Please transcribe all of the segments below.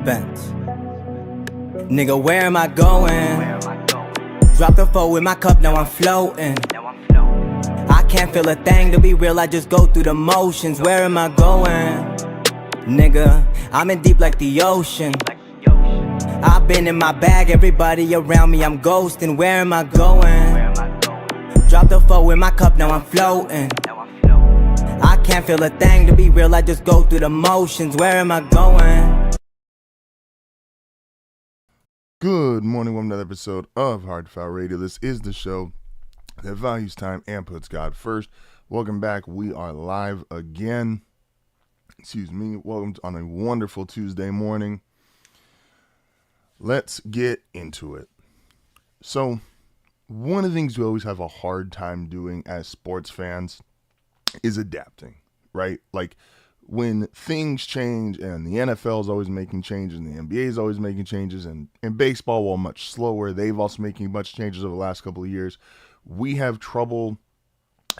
bent. Nigga, where am I going? Drop the four in my cup, now I'm floating. I can't feel a thing, to be real, I just go through the motions. Where am I going? Nigga, I'm in deep like the ocean. I've been in my bag, everybody around me, I'm ghosting. Where am I going? Drop the four in my cup, now I'm floating. I can't feel a thing, to be real, I just go through the motions. Where am I going? Good morning, welcome to another episode of HardFoul Radio. This is the show that values time and puts God first. Welcome back. We are live again. Welcome on a wonderful Tuesday morning. Let's get into it. So, one of the things we always have a hard time doing as sports fans is adapting, right? Like, when things change and the NFL is always making changes and the NBA is always making changes, and in baseball, while much slower, they've also making a bunch of changes over the last couple of years. We have trouble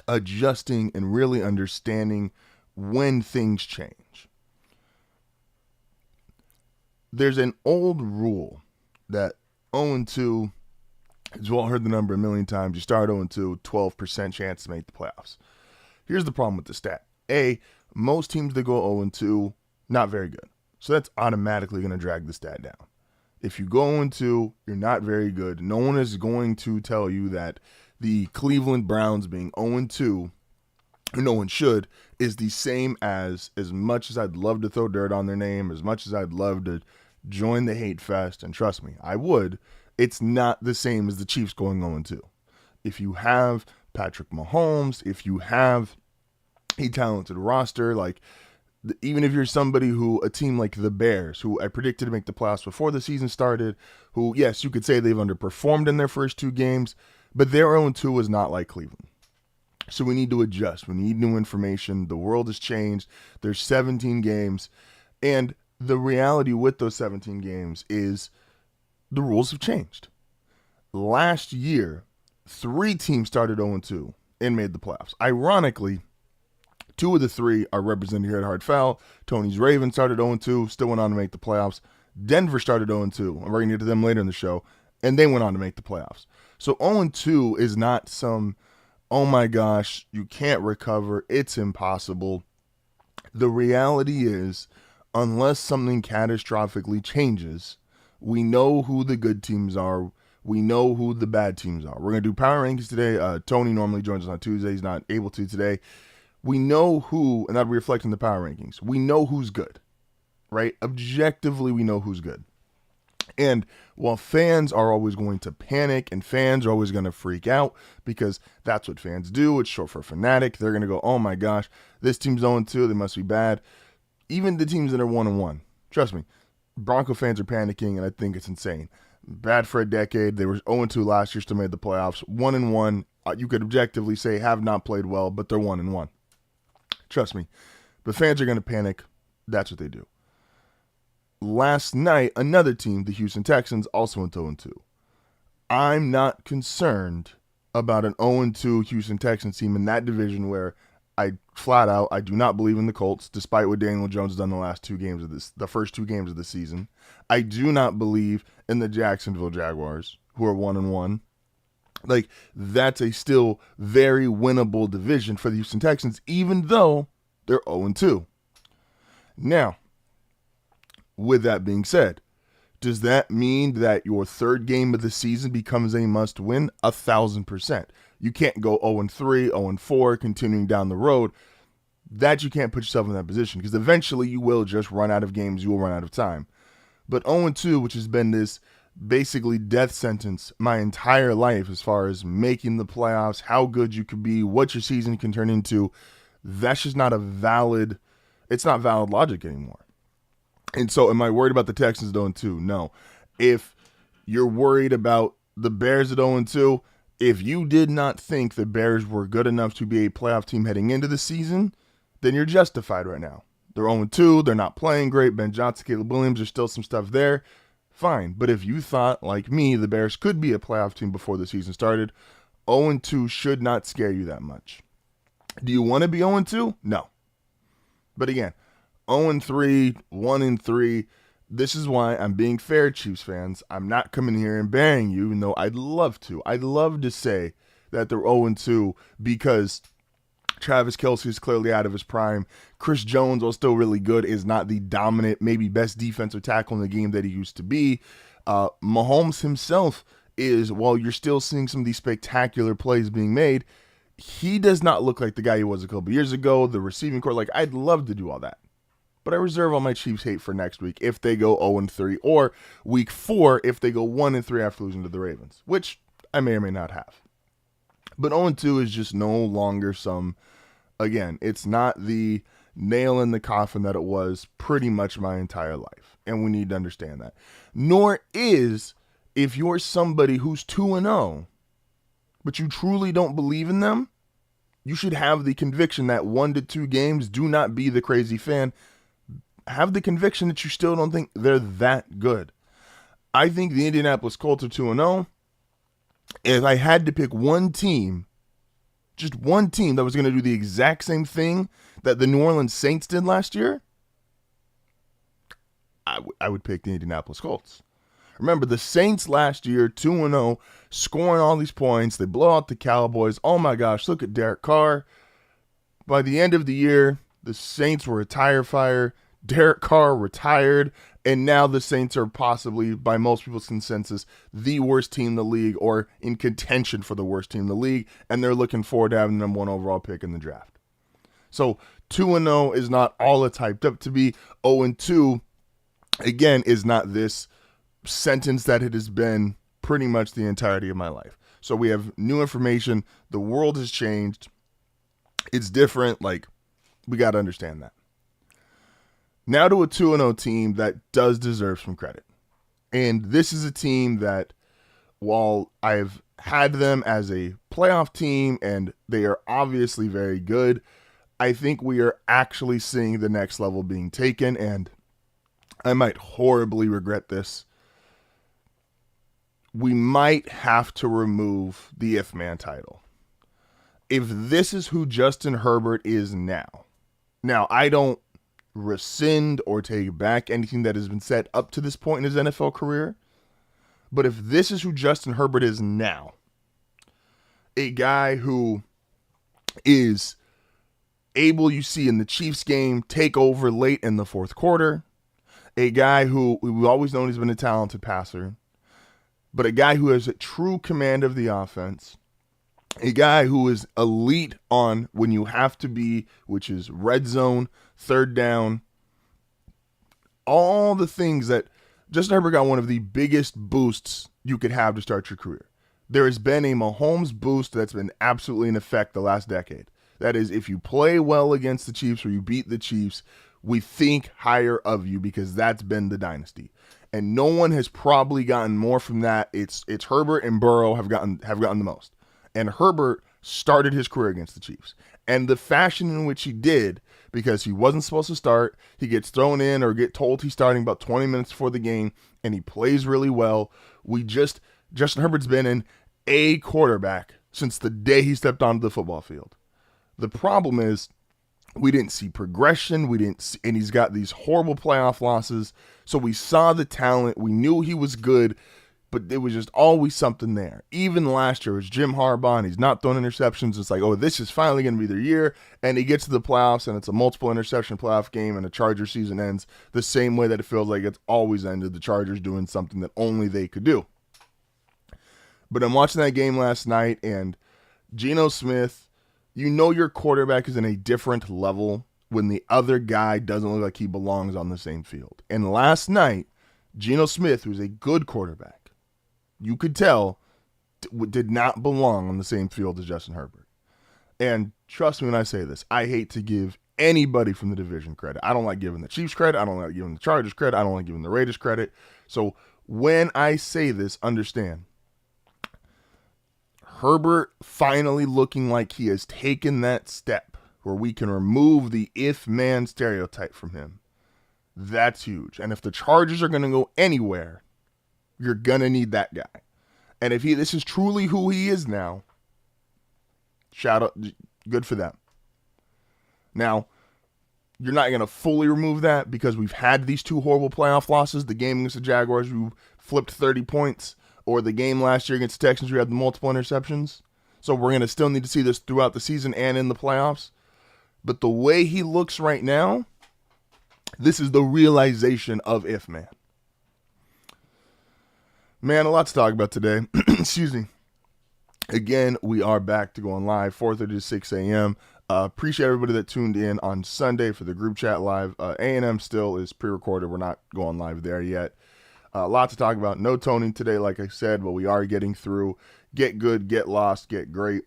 adjusting and really understanding when things change. There's an old rule that 0-2, you've all heard the number a million times. You start 0-2, 12% chance to make the playoffs. Here's the problem with the stat. Most teams that go 0-2, not very good. So that's automatically going to drag the stat down. If you go 0-2, you're not very good. No one is going to tell you that the Cleveland Browns being 0-2, or no one should, is the same as much as I'd love to throw dirt on their name, as much as I'd love to join the hate fest, and trust me, I would, it's not the same as the Chiefs going 0-2. If you have Patrick Mahomes, if you have a talented roster, like even if you're somebody who, a team like the Bears, who I predicted to make the playoffs before the season started, who, yes, you could say they've underperformed in their first two games, but their 0-2 is not like Cleveland. So we need to adjust. We need new information. The world has changed. There's 17 games. And the reality with those 17 games is the rules have changed. Last year, 3 teams started 0-2 and made the playoffs. Ironically, 2 of the 3 are represented here at HardFoul. Tony's Ravens started 0-2, still went on to make the playoffs. Denver started 0-2. We're going to get to them later in the show. And they went on to make the playoffs. So 0-2 is not some, oh my gosh, you can't recover, it's impossible. The reality is, unless something catastrophically changes, we know who the good teams are. We know who the bad teams are. We're going to do power rankings today. Tony normally joins us on Tuesday. He's not able to today. We know who, and that'll be reflected in the power rankings. We know who's good, right? Objectively, we know who's good. And while fans are always going to panic and fans are always going to freak out because that's what fans do, it's short for fanatic. They're going to go, oh my gosh, this team's 0-2, they must be bad. Even the teams that are 1-1, trust me, Bronco fans are panicking, and I think it's insane. Bad for a decade. They were 0-2 last year, still made the playoffs. 1-1, you could objectively say have not played well, but they're 1-1. Trust me. But fans are going to panic. That's what they do. Last night, another team, the Houston Texans, also went 0-2. I'm not concerned about an 0-2 Houston Texans team in that division where I do not believe in the Colts, despite what Daniel Jones has done the first 2 games of the season. I do not believe in the Jacksonville Jaguars, who are 1-1. Like, that's a still very winnable division for the Houston Texans, even though they're 0-2. Now, with that being said, does that mean that your third game of the season becomes a must-win? 1,000%. You can't go 0-3, 0-4, continuing down the road. That you can't put yourself in that position because eventually you will just run out of games. You will run out of time. But 0-2, which has been this basically death sentence my entire life as far as making the playoffs, how good you could be, what your season can turn into, that's just not it's not valid logic anymore. And so am I worried about the Texans 0-2? No. If you're worried about the Bears at 0-2, if you did not think the Bears were good enough to be a playoff team heading into the season, then you're justified right now. They're 0-2. They're not playing great. Ben Johnson, Caleb Williams, there's still some stuff there. Fine. But if you thought, like me, the Bears could be a playoff team before the season started, 0-2 should not scare you that much. Do you want to be 0-2? No. But again, 0-3, 1-3, this is why I'm being fair, Chiefs fans. I'm not coming here and burying you, even though I'd love to. I'd love to say that they're 0-2 because Travis Kelce is clearly out of his prime. Chris Jones, while still really good, is not the dominant, maybe best defensive tackle in the game that he used to be. Mahomes himself is, while you're still seeing some of these spectacular plays being made, he does not look like the guy he was a couple years ago. The receiving core, like, I'd love to do all that. But I reserve all my Chiefs hate for next week if they go 0-3, or week 4 if they go 1-3 after losing to the Ravens, which I may or may not have. But 0-2 is just no longer some, again, it's not the nail in the coffin that it was pretty much my entire life. And we need to understand that. Nor is, if you're somebody who's 2-0, but you truly don't believe in them, you should have the conviction that 1 to 2 games, do not be the crazy fan. Have the conviction that you still don't think they're that good. I think the Indianapolis Colts are 2-0. If I had to pick one team, just one team that was going to do the exact same thing that the New Orleans Saints did last year, I would pick the Indianapolis Colts. Remember, the Saints last year, 2-0, scoring all these points. They blow out the Cowboys. Oh my gosh, look at Derek Carr. By the end of the year, the Saints were a tire fire. Derek Carr retired, and now the Saints are possibly, by most people's consensus, the worst team in the league, or in contention for the worst team in the league, and they're looking forward to having the number 1 overall pick in the draft. So 2-0 is not all it's hyped up to be. 0-2, again, is not this sentence that it has been pretty much the entirety of my life. So we have new information. The world has changed. It's different. Like, we got to understand that. Now to a 2-0 team that does deserve some credit. And this is a team that, while I've had them as a playoff team and they are obviously very good, I think we are actually seeing the next level being taken, and I might horribly regret this. We might have to remove the if man title. If this is who Justin Herbert is now I don't rescind or take back anything that has been said up to this point in his NFL career, but if this is who Justin Herbert is now, a guy who is able, you see in the Chiefs game, take over late in the fourth quarter, a guy who we've always known he's been a talented passer, but a guy who has a true command of the offense, a guy who is elite on when you have to be, which is red zone, third down, all the things that Justin Herbert got one of the biggest boosts you could have to start your career. There has been a Mahomes boost that's been absolutely in effect the last decade. That is, if you play well against the Chiefs or you beat the Chiefs, we think higher of you because that's been the dynasty. And no one has probably gotten more from that. It's Herbert and Burrow have gotten the most. And Herbert started his career against the Chiefs. And the fashion in which he did, because he wasn't supposed to start, he gets thrown in or get told he's starting about 20 minutes before the game, and he plays really well. Justin Herbert's been an A quarterback since the day he stepped onto the football field. The problem is we didn't see progression. And he's got these horrible playoff losses. So we saw the talent. We knew he was good, but there was just always something there. Even last year, it was Jim Harbaugh, and he's not throwing interceptions. It's like, oh, this is finally going to be their year. And he gets to the playoffs, and it's a multiple interception playoff game, and the Chargers season ends the same way that it feels like it's always ended, the Chargers doing something that only they could do. But I'm watching that game last night, and Geno Smith, you know your quarterback is in a different level when the other guy doesn't look like he belongs on the same field. And last night, Geno Smith, who's a good quarterback, you could tell did not belong on the same field as Justin Herbert. And trust me when I say this, I hate to give anybody from the division credit. I don't like giving the Chiefs credit. I don't like giving the Chargers credit. I don't like giving the Raiders credit. So when I say this, understand, Herbert finally looking like he has taken that step where we can remove the if-man stereotype from him. That's huge. And if the Chargers are going to go anywhere, you're going to need that guy. And if this is truly who he is now, shout out, good for them. Now, you're not going to fully remove that because we've had these two horrible playoff losses. The game against the Jaguars, we flipped 30 points, or the game last year against the Texans, we had the multiple interceptions. So we're going to still need to see this throughout the season and in the playoffs. But the way he looks right now, this is the realization of if, man. Man, a lot to talk about today. Excuse me. Again, we are back to going live, 4:30 to 6 a.m. Appreciate everybody that tuned in on Sunday for the group chat live. A&M still is pre-recorded. We're not going live there yet. A lot to talk about. No toning today, like I said, but we are getting through. Get good, get lost, get great.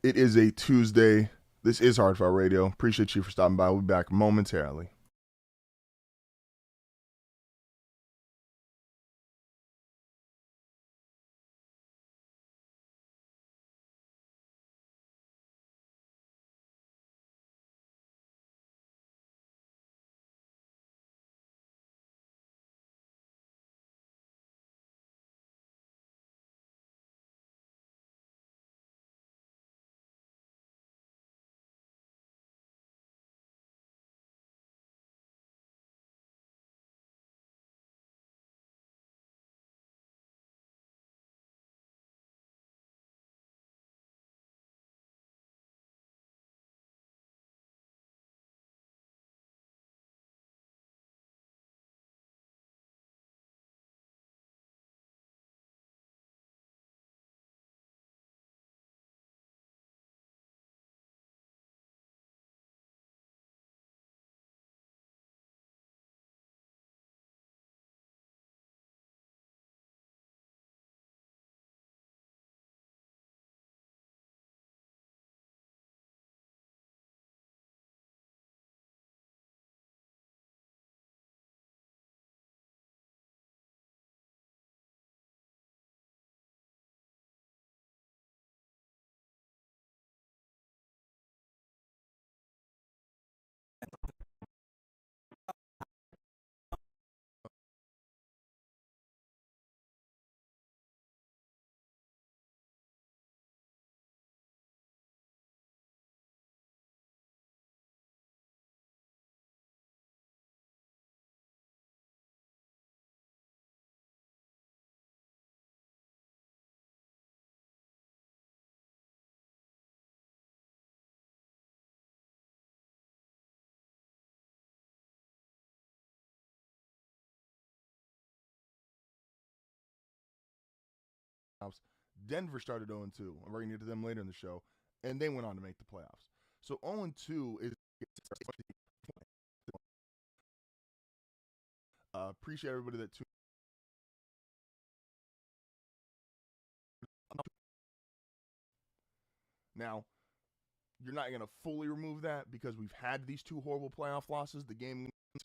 It is a Tuesday. This is HardFoul Radio. Appreciate you for stopping by. We'll be back momentarily. Denver started 0-2. We're going to get to them later in the show. And they went on to make the playoffs. So 0-2 is... appreciate everybody that tuned. Now, you're not going to fully remove that because we've had these two horrible playoff losses. The game... This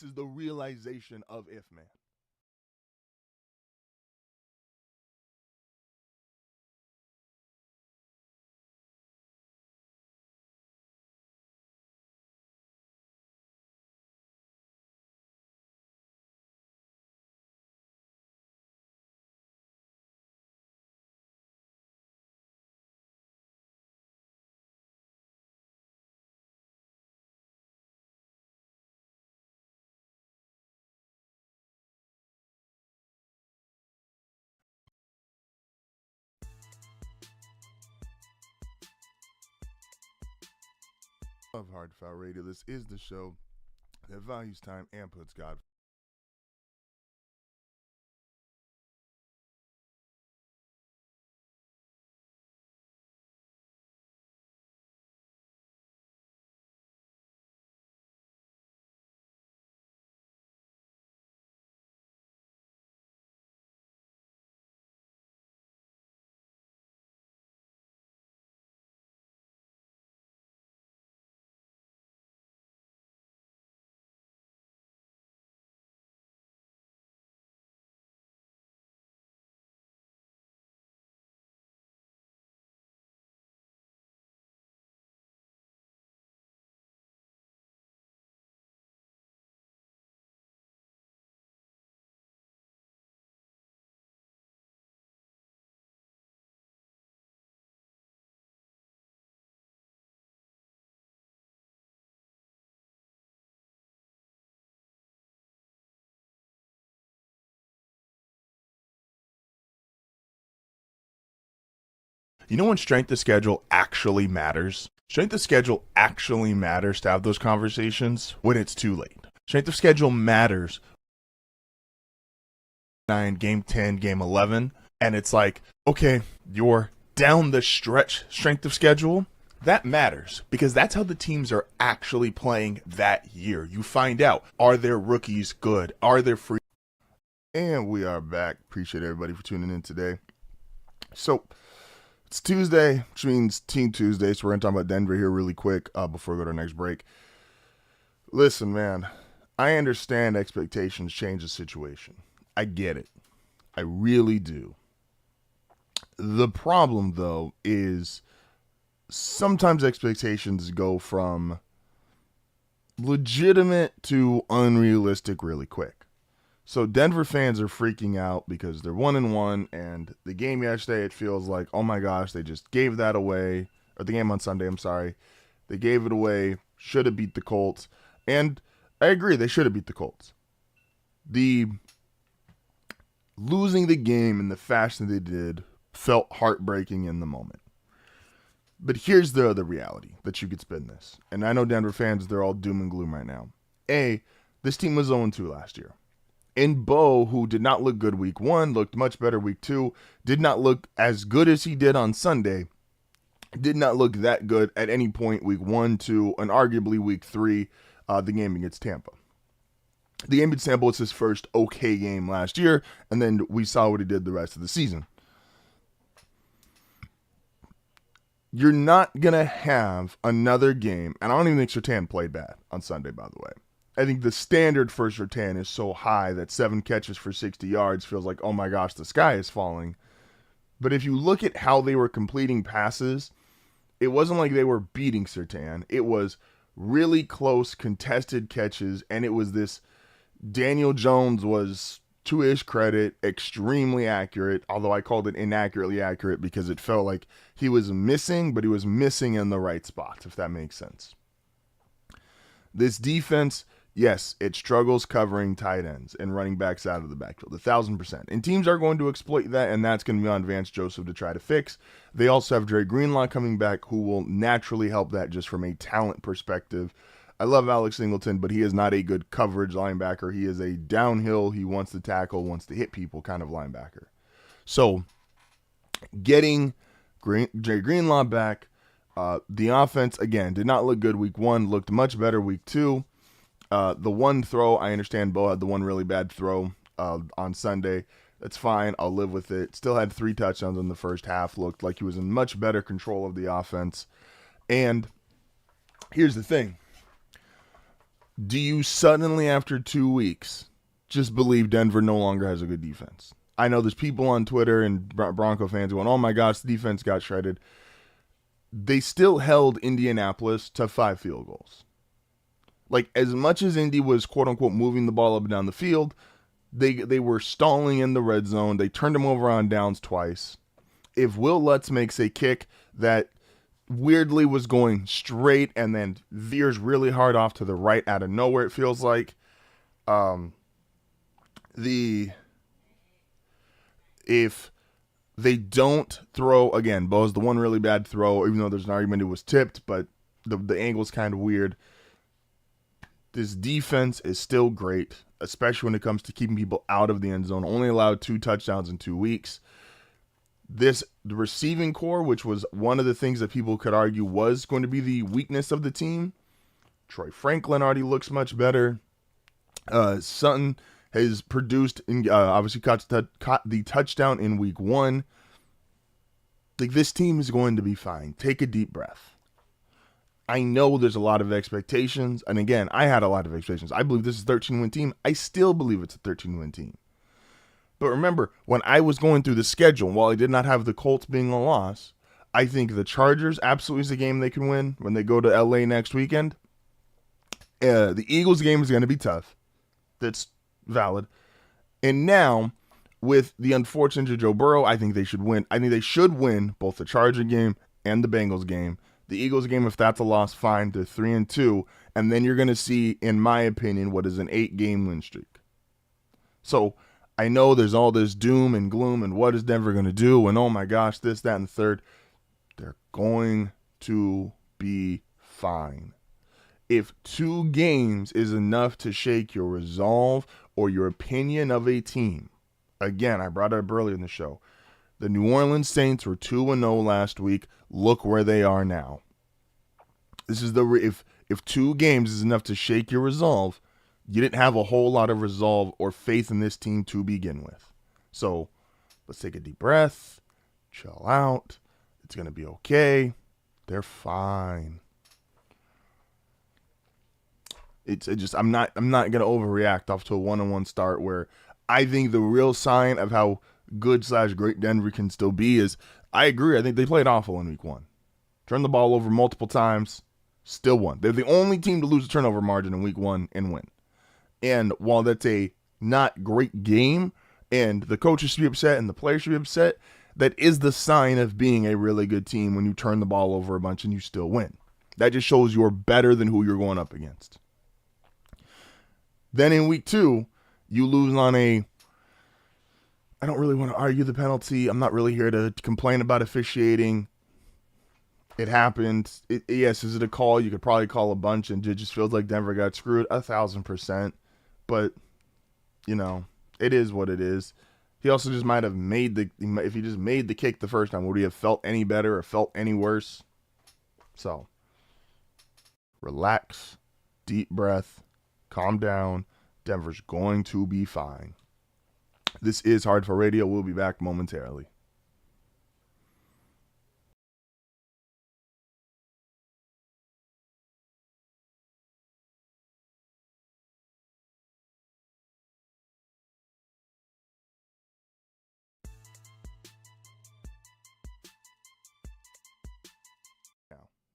is the realization of if, man. Of HardFoul Radio. This is the show that values time and puts God You know when strength of schedule actually matters? Strength of schedule actually matters to have those conversations when it's too late. Strength of schedule matters 9, game 10, game 11, and it's like, okay, you're down the stretch strength of schedule. That matters because that's how the teams are actually playing that year. You find out, are their rookies good? Are their free? And we are back. Appreciate everybody for tuning in today. So it's Tuesday, which means Team Tuesday. So we're going to talk about Denver here really quick before we go to our next break. Listen, man, I understand expectations change the situation. I get it. I really do. The problem, though, is sometimes expectations go from legitimate to unrealistic really quick. So Denver fans are freaking out because they're 1-1, and the game yesterday, it feels like, oh my gosh, they just gave that away. Or the game on Sunday, I'm sorry. They gave it away, should have beat the Colts. And I agree, they should have beat the Colts. The losing the game in the fashion they did felt heartbreaking in the moment. But here's the other reality that you could spin this. And I know Denver fans, they're all doom and gloom right now. A, this team was 0-2 last year. And Bo, who did not look good week 1, looked much better week 2, did not look as good as he did on Sunday, did not look that good at any point week 1, 2, and arguably week 3, the game against Tampa. The game against Tampa was his first okay game last year, and then we saw what he did the rest of the season. You're not going to have another game, and I don't even think Surtain played bad on Sunday, by the way. I think the standard for Surtain is so high that 7 catches for 60 yards feels like, oh my gosh, the sky is falling. But if you look at how they were completing passes, it wasn't like they were beating Surtain. It was really close, contested catches, and it was this Daniel Jones was, to his credit, extremely accurate, although I called it inaccurately accurate because it felt like he was missing, but he was missing in the right spots, if that makes sense. This defense, yes, it struggles covering tight ends and running backs out of the backfield, 1,000%. And teams are going to exploit that, and that's going to be on Vance Joseph to try to fix. They also have Dre Greenlaw coming back, who will naturally help that just from a talent perspective. I love Alex Singleton, but he is not a good coverage linebacker. He is a downhill, he wants to tackle, wants to hit people kind of linebacker. So, getting Dre Greenlaw back, the offense, again, did not look good week 1, looked much better week 2. The one throw, I understand Bo had the one really bad throw on Sunday. That's fine. I'll live with it. Still had 3 touchdowns in the first half. Looked like he was in much better control of the offense. And here's the thing. Do you suddenly, after 2 weeks, just believe Denver no longer has a good defense? I know there's people on Twitter and Bronco fans going, oh my gosh, the defense got shredded. They still held Indianapolis to 5 field goals. Like, as much as Indy was, quote-unquote, moving the ball up and down the field, they were stalling in the red zone. They turned him over on downs twice. If Will Lutz makes a kick that weirdly was going straight and then veers really hard off to the right out of nowhere, it feels like, if they don't throw, again, Bo's the one really bad throw, even though there's an argument it was tipped, but the angle's kind of weird. This defense is still great, especially when it comes to keeping people out of the end zone. Only allowed 2 touchdowns in 2 weeks. The receiving core, which was one of the things that people could argue was going to be the weakness of the team. Troy Franklin already looks much better. Sutton has produced, obviously caught the touchdown in week 1. Like, this team is going to be fine. Take a deep breath. I know there's a lot of expectations. And again, I had a lot of expectations. I believe this is a 13-win team. I still believe it's a 13-win team. But remember, when I was going through the schedule, while I did not have the Colts being a loss, I think the Chargers absolutely is a game they can win when they go to LA next weekend. The Eagles game is going to be tough. That's valid. And now, with the unfortunate Joe Burrow, I think they should win. I think they should win both the Charger game and the Bengals game. The Eagles game, if that's a loss, fine. They're 3-2. And then you're going to see, in my opinion, what is an 8-game win streak. So, I know there's all this doom and gloom and what is Denver going to do and oh my gosh, this, that, and the third. going to be fine. If 2 games is enough to shake your resolve or your opinion of a team, again, I brought it up earlier in the show. The New Orleans Saints were 2-0 last week. Look where they are now. This is if 2 games is enough to shake your resolve, you didn't have a whole lot of resolve or faith in this team to begin with. So let's take a deep breath, chill out. It's gonna be okay. They're fine. I'm not gonna overreact off to a 1-1 start where I think the real sign of how good/great Denver can still be is I agree. I think they played awful in week 1. Turned the ball over multiple times, still won. They're the only team to lose a turnover margin in week 1 and win. And while that's a not great game, and the coaches should be upset and the players should be upset, that is the sign of being a really good team when you turn the ball over a bunch and you still win. That just shows you're better than who you're going up against. Then in week 2, you lose on I don't really want to argue the penalty. I'm not really here to complain about officiating. It happened. Yes, is it a call? You could probably call a bunch, and it just feels like Denver got screwed 1,000%. But, it is what it is. He also just might have if he just made the kick the first time, would he have felt any better or felt any worse? So, relax, deep breath, calm down. Denver's going to be fine. This is HardFoul Radio. We'll be back momentarily.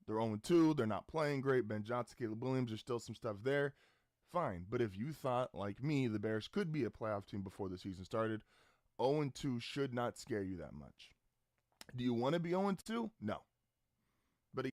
They're 0-2. They're not playing great. Ben Johnson, Caleb Williams, there's still some stuff there. Fine. But if you thought, like me, the Bears could be a playoff team before the season started, 0-2 should not scare you that much. Do you want to be 0-2? No. But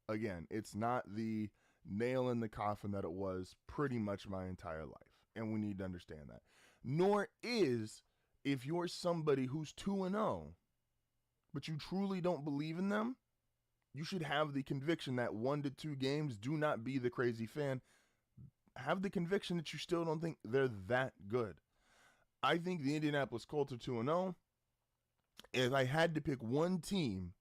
again, it's not the nail in the coffin that it was pretty much my entire life. And we need to understand that. Nor is if you're somebody who's 2-0, but you truly don't believe in them, you should have the conviction that 1 to 2 games, do not be the crazy fan. Have the conviction that you still don't think they're that good. I think the Indianapolis Colts are 2-0. If I had to pick one team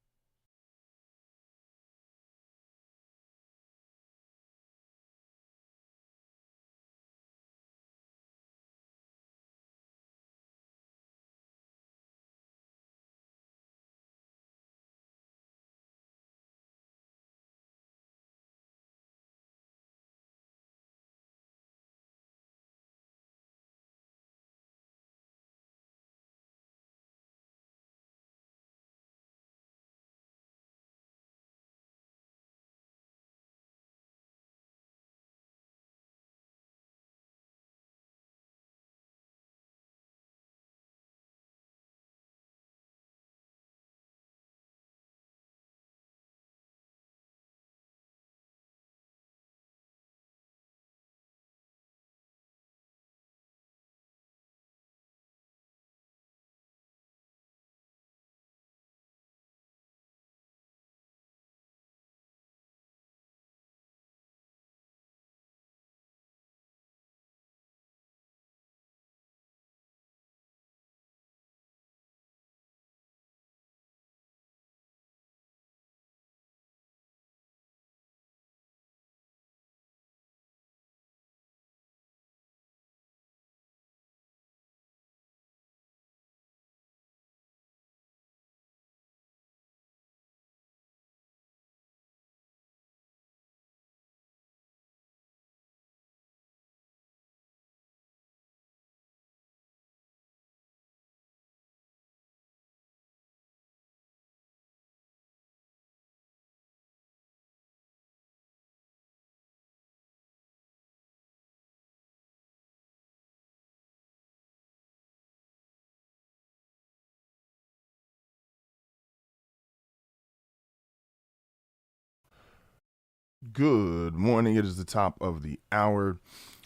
Good morning. It is the top of the hour.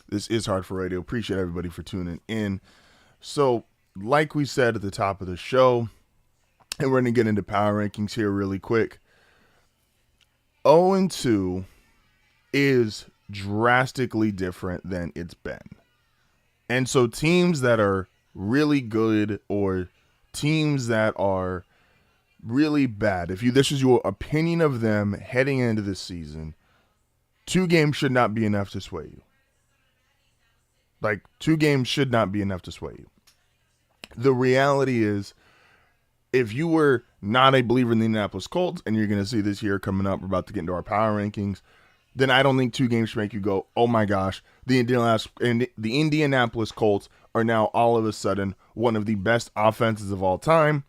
This is HardFoul Radio. Appreciate everybody for tuning in. So, like we said at the top of the show, and we're going to get into power rankings here really quick. 0-2 is drastically different than it's been. And so teams that are really good or teams that are really bad, this is your opinion of them heading into this season, 2 games should not be enough to sway you. 2 games should not be enough to sway you. The reality is, if you were not a believer in the Indianapolis Colts, and you're going to see this year coming up, we're about to get into our power rankings, then I don't think 2 games should make you go, oh my gosh, the Indianapolis Colts are now all of a sudden one of the best offenses of all time.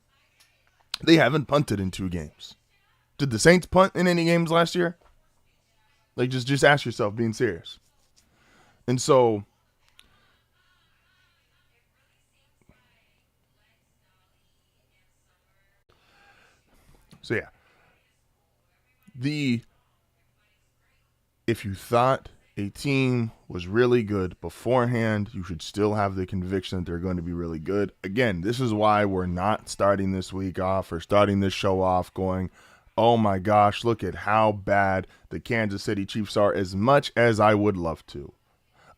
They haven't punted in 2 games. Did the Saints punt in any games last year? Just ask yourself, being serious. And so yeah. If you thought a team was really good beforehand, you should still have the conviction that they're going to be really good. Again, this is why we're not starting this week off or starting this show off going, oh my gosh, look at how bad the Kansas City Chiefs are, as much as I would love to.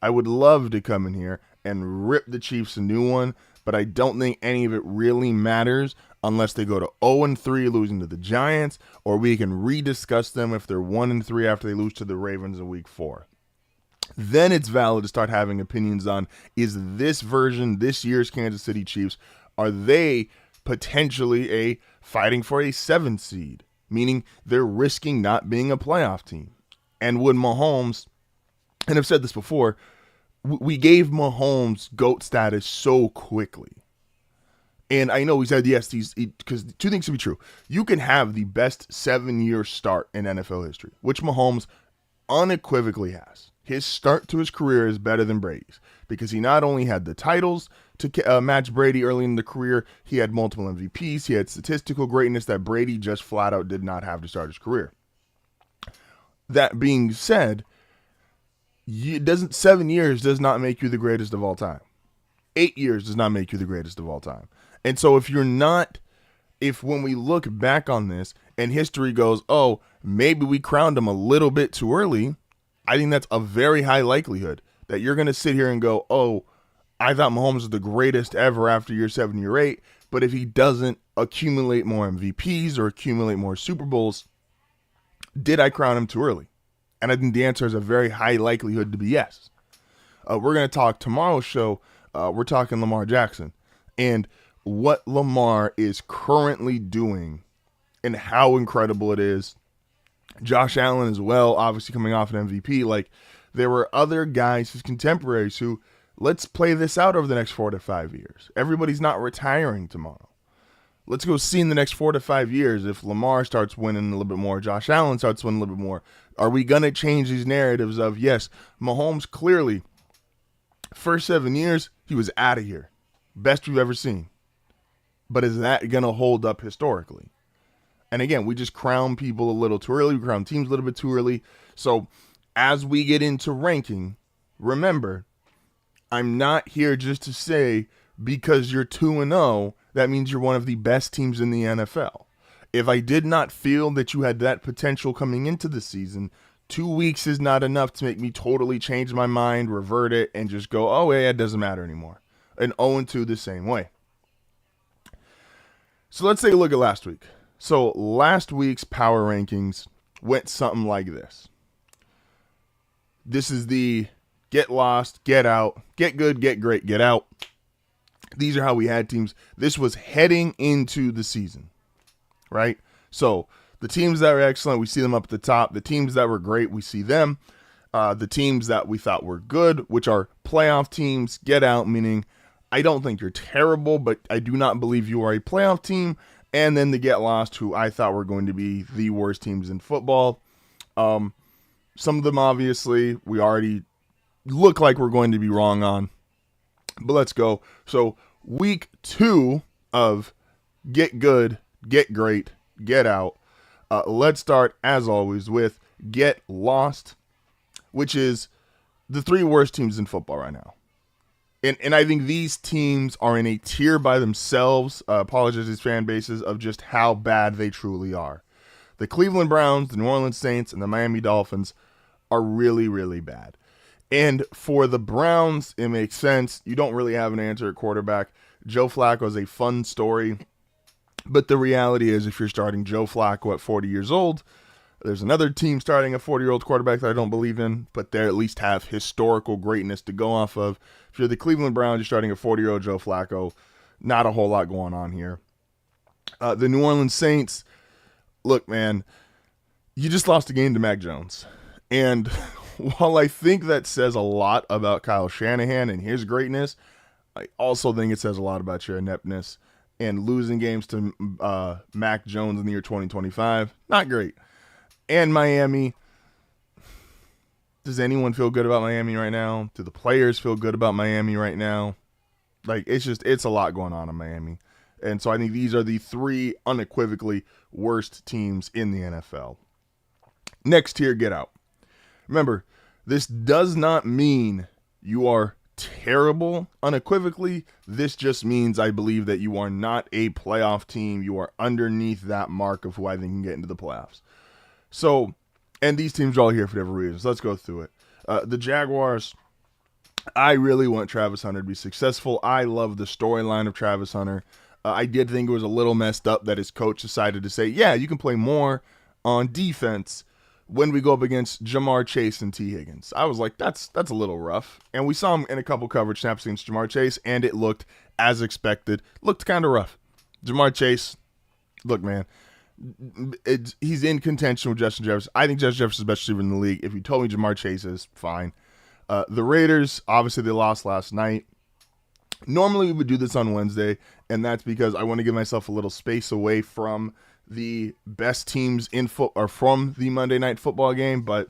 I would love to come in here and rip the Chiefs a new one, but I don't think any of it really matters unless they go to 0-3 losing to the Giants, or we can rediscuss them if they're 1-3 after they lose to the Ravens in week 4. Then it's valid to start having opinions on, is this version, this year's Kansas City Chiefs, are they potentially fighting for a 7th seed? Meaning they're risking not being a playoff team. And when Mahomes, and I've said this before, we gave Mahomes GOAT status so quickly. And I know we said, yes, because 2 things to be true. You can have the best 7-year start in NFL history, which Mahomes unequivocally has. His start to his career is better than Brady's because he not only had the titles to match Brady early in the career, he had multiple MVPs, he had statistical greatness that Brady just flat out did not have to start his career. That being said, 7 years does not make you the greatest of all time. 8 years does not make you the greatest of all time. And so if when we look back on this and history goes, oh, maybe we crowned him a little bit too early, I think that's a very high likelihood that you're going to sit here and go, oh, I thought Mahomes was the greatest ever after year 7, year 8, but if he doesn't accumulate more MVPs or accumulate more Super Bowls, did I crown him too early? And I think the answer is a very high likelihood to be yes. We're going to talk tomorrow's show. We're talking Lamar Jackson and what Lamar is currently doing and how incredible it is. Josh Allen as well, obviously coming off an MVP. There were other guys, his contemporaries, who, let's play this out over the next 4 to 5 years. Everybody's not retiring tomorrow. Let's go see in the next 4 to 5 years if Lamar starts winning a little bit more, Josh Allen starts winning a little bit more. Are we going to change these narratives of, yes, Mahomes clearly, first 7 years, he was out of here. Best we've ever seen. But is that going to hold up historically? And again, we just crown people a little too early. We crown teams a little bit too early. So as we get into ranking, remember, I'm not here just to say because you're 2-0, that means you're one of the best teams in the NFL. If I did not feel that you had that potential coming into the season, 2 weeks is not enough to make me totally change my mind, revert it, and just go, oh, yeah, it doesn't matter anymore. And 0-2 the same way. So let's take a look at last week. So last week's power rankings went something like this. This is the get lost, get out, get good, get great, get out. These are how we had teams. This was heading into the season, right? So the teams that were excellent, we see them up at the top. The teams that were great, we see them. The teams that we thought were good, which are playoff teams, get out, meaning I don't think you're terrible, but I do not believe you are a playoff team. And then the get lost, who I thought were going to be the worst teams in football. Some of them, obviously, we already look like we're going to be wrong on. But let's go. So week 2 of get good, get great, get out. Let's start, as always, with get lost, which is the three worst teams in football right now. And I think these teams are in a tier by themselves, apologize to these fan bases, of just how bad they truly are. The Cleveland Browns, the New Orleans Saints, and the Miami Dolphins are really, really bad. And for the Browns, it makes sense. You don't really have an answer at quarterback. Joe Flacco is a fun story. But the reality is, if you're starting Joe Flacco at 40 years old, there's another team starting a 40-year-old quarterback that I don't believe in, but they at least have historical greatness to go off of. If you're the Cleveland Browns, you're starting a 40-year-old Joe Flacco. Not a whole lot going on here. The New Orleans Saints, look, man, you just lost a game to Mac Jones. And while I think that says a lot about Kyle Shanahan and his greatness, I also think it says a lot about your ineptness. And losing games to Mac Jones in the year 2025, not great. And Miami, does anyone feel good about Miami right now? Do the players feel good about Miami right now? Like, it's a lot going on in Miami. And so I think these are the three unequivocally worst teams in the NFL. Next tier, get out. Remember, this does not mean you are terrible unequivocally. This just means I believe that you are not a playoff team. You are underneath that mark of who I think can get into the playoffs. So, and these teams are all here for different reasons. Let's go through it. The Jaguars, I really want Travis Hunter to be successful. I love the storyline of Travis Hunter. I did think it was a little messed up that his coach decided to say, yeah, you can play more on defense when we go up against Jamar Chase and T. Higgins. I was like, that's a little rough. And we saw him in a couple coverage snaps against Jamar Chase, and it looked, as expected, looked kind of rough. Jamar Chase, look, man, he's in contention with Justin Jefferson. I think Justin Jefferson is the best receiver in the league. If you told me Jamar Chase is, fine. The Raiders, obviously they lost last night. Normally we would do this on Wednesday, and that's because I want to give myself a little space away from the best teams in or from the Monday Night Football game, but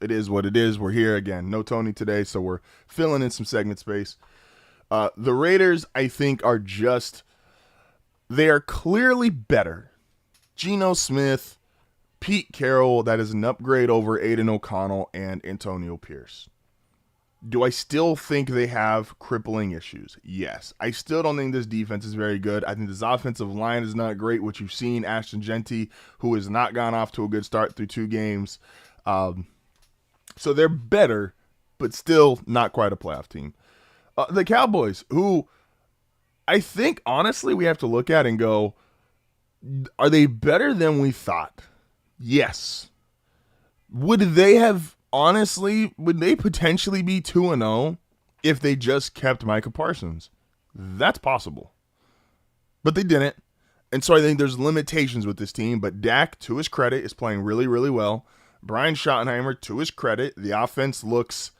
it is what it is. We're here again. No Tony today, so we're filling in some segment space. The Raiders, I think, they are clearly better. Geno Smith, Pete Carroll, that is an upgrade over Aiden O'Connell and Antonio Pierce. Do I still think they have crippling issues? Yes. I still don't think this defense is very good. I think this offensive line is not great, which you've seen. Ashton Genty, who has not gone off to a good start through 2 games. So they're better, but still not quite a playoff team. The Cowboys, who I think, honestly, we have to look at and go, are they better than we thought? Yes. Would they potentially be 2-0 if they just kept Micah Parsons? That's possible. But they didn't. And so I think there's limitations with this team. But Dak, to his credit, is playing really, really well. Brian Schottenheimer, to his credit, the offense looks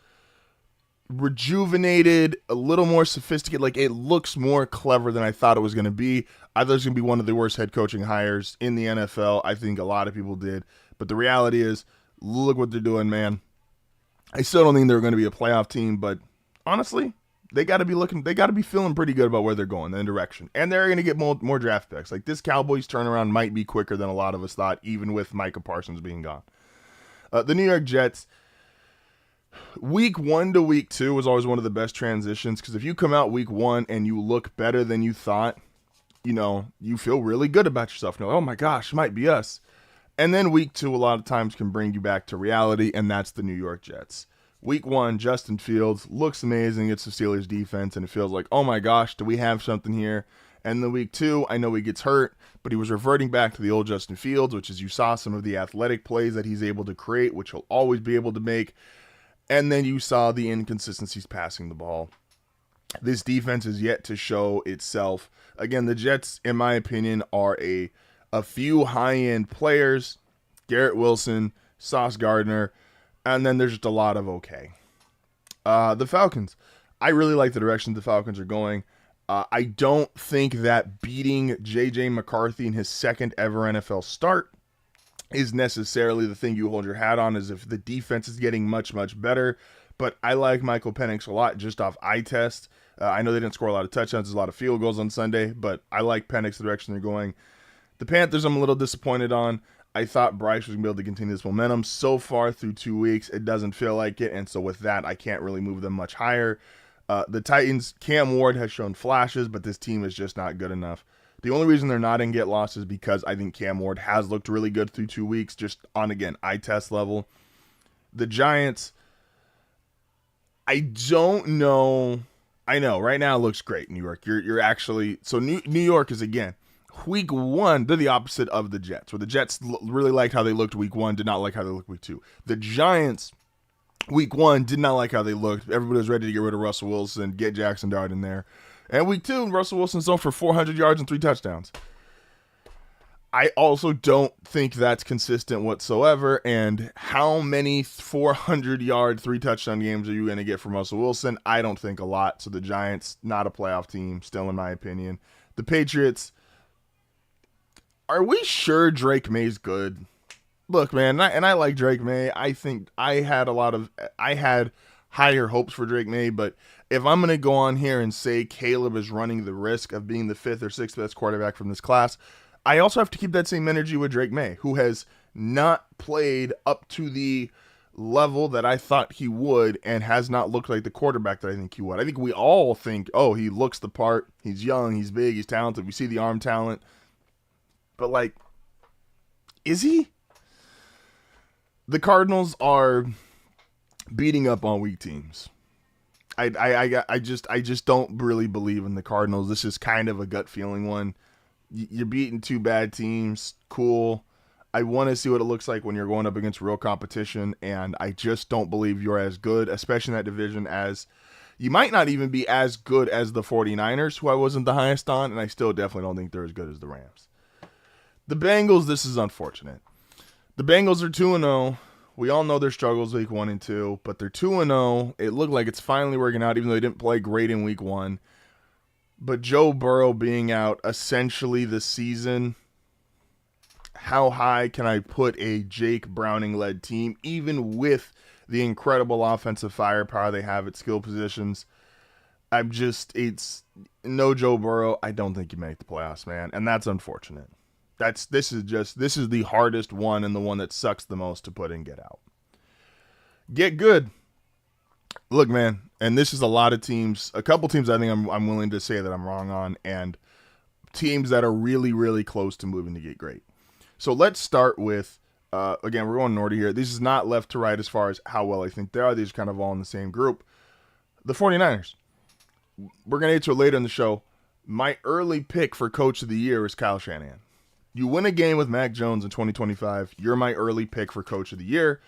rejuvenated, a little more sophisticated. Like, it looks more clever than I thought it was going to be. I thought it was going to be one of the worst head coaching hires in the NFL. I think a lot of people did. But the reality is, look what they're doing, man. I still don't think they're going to be a playoff team, but honestly, they got to be feeling pretty good about where they're going, the direction. And they're going to get more draft picks. Like, this Cowboys turnaround might be quicker than a lot of us thought, even with Micah Parsons being gone. The New York Jets, week 1 to week 2 was always one of the best transitions, because if you come out week 1 and you look better than you thought, you feel really good about yourself. Oh my gosh, it might be us. And then week 2 a lot of times can bring you back to reality, and that's the New York Jets. Week 1, Justin Fields looks amazing. It's the Steelers defense, and it feels like, oh my gosh, do we have something here? And then week 2, I know he gets hurt, but he was reverting back to the old Justin Fields, which is you saw some of the athletic plays that he's able to create, which he'll always be able to make. And then you saw the inconsistencies passing the ball. This defense is yet to show itself. Again, the Jets, in my opinion, are a few high-end players, Garrett Wilson, Sauce Gardner, and then there's just a lot of okay. The Falcons. I really like the direction the Falcons are going. I don't think that beating J.J. McCarthy in his second ever NFL start is necessarily the thing you hold your hat on, as if the defense is getting much, much better. But I like Michael Penix a lot just off eye test. I know they didn't score a lot of touchdowns, there's a lot of field goals on Sunday, but I like Penix, the direction they're going. The Panthers I'm a little disappointed on. I thought Bryce was going to be able to continue this momentum. So far through 2 weeks, it doesn't feel like it. And so with that, I can't really move them much higher. The Titans, Cam Ward has shown flashes, but this team is just not good enough. The only reason they're not in get lost is because I think Cam Ward has looked really good through 2 weeks, just on, again, eye test level. The Giants, I don't know. I know, right now it looks great, New York. You're actually, so New York is, again, week 1, they're the opposite of the Jets, where the Jets really liked how they looked week 1, did not like how they looked week 2. The Giants, week 1, did not like how they looked. Everybody was ready to get rid of Russell Wilson, get Jackson Dart in there. And week 2, Russell Wilson's thrown for 400 yards and 3 touchdowns. I also don't think that's consistent whatsoever. And how many 400-yard, 3-touchdown games are you going to get from Russell Wilson? I don't think a lot. So the Giants, not a playoff team, still in my opinion. The Patriots, are we sure Drake May's good? Look, man, and I like Drake May. I think I had higher hopes for Drake May, but if I'm going to go on here and say Caleb is running the risk of being the 5th or 6th best quarterback from this class, I also have to keep that same energy with Drake May, who has not played up to the level that I thought he would and has not looked like the quarterback that I think he would. I think we all think, oh, he looks the part. He's young, he's big, he's talented. We see the arm talent. But, like, is he? The Cardinals are beating up on weak teams. I just don't really believe in the Cardinals. This is kind of a gut feeling one. You're beating 2 bad teams. Cool. I want to see what it looks like when you're going up against real competition, and I just don't believe you're as good, especially in that division, as you might not even be as good as the 49ers, who I wasn't the highest on, and I still definitely don't think they're as good as the Rams. The Bengals, this is unfortunate. The Bengals are 2-0. We all know their struggles week 1 and 2, but they're 2-0. It looked like it's finally working out, even though they didn't play great in week 1. But Joe Burrow being out essentially this season, how high can I put a Jake Browning-led team, even with the incredible offensive firepower they have at skill positions? It's no Joe Burrow. I don't think you make the playoffs, man, and that's unfortunate. This is the hardest one and the one that sucks the most to put in get out. Get good. Look, man, and this is a lot of teams, a couple teams I think I'm willing to say that I'm wrong on, and teams that are really, really close to moving to get great. So let's start with, again, we're going in order here. This is not left to right as far as how well I think they are. These are kind of all in the same group. The 49ers. We're going to get to it later in the show. My early pick for Coach of the Year is Kyle Shanahan. You win a game with Mac Jones in 2025, you're my early pick for Coach of the Year.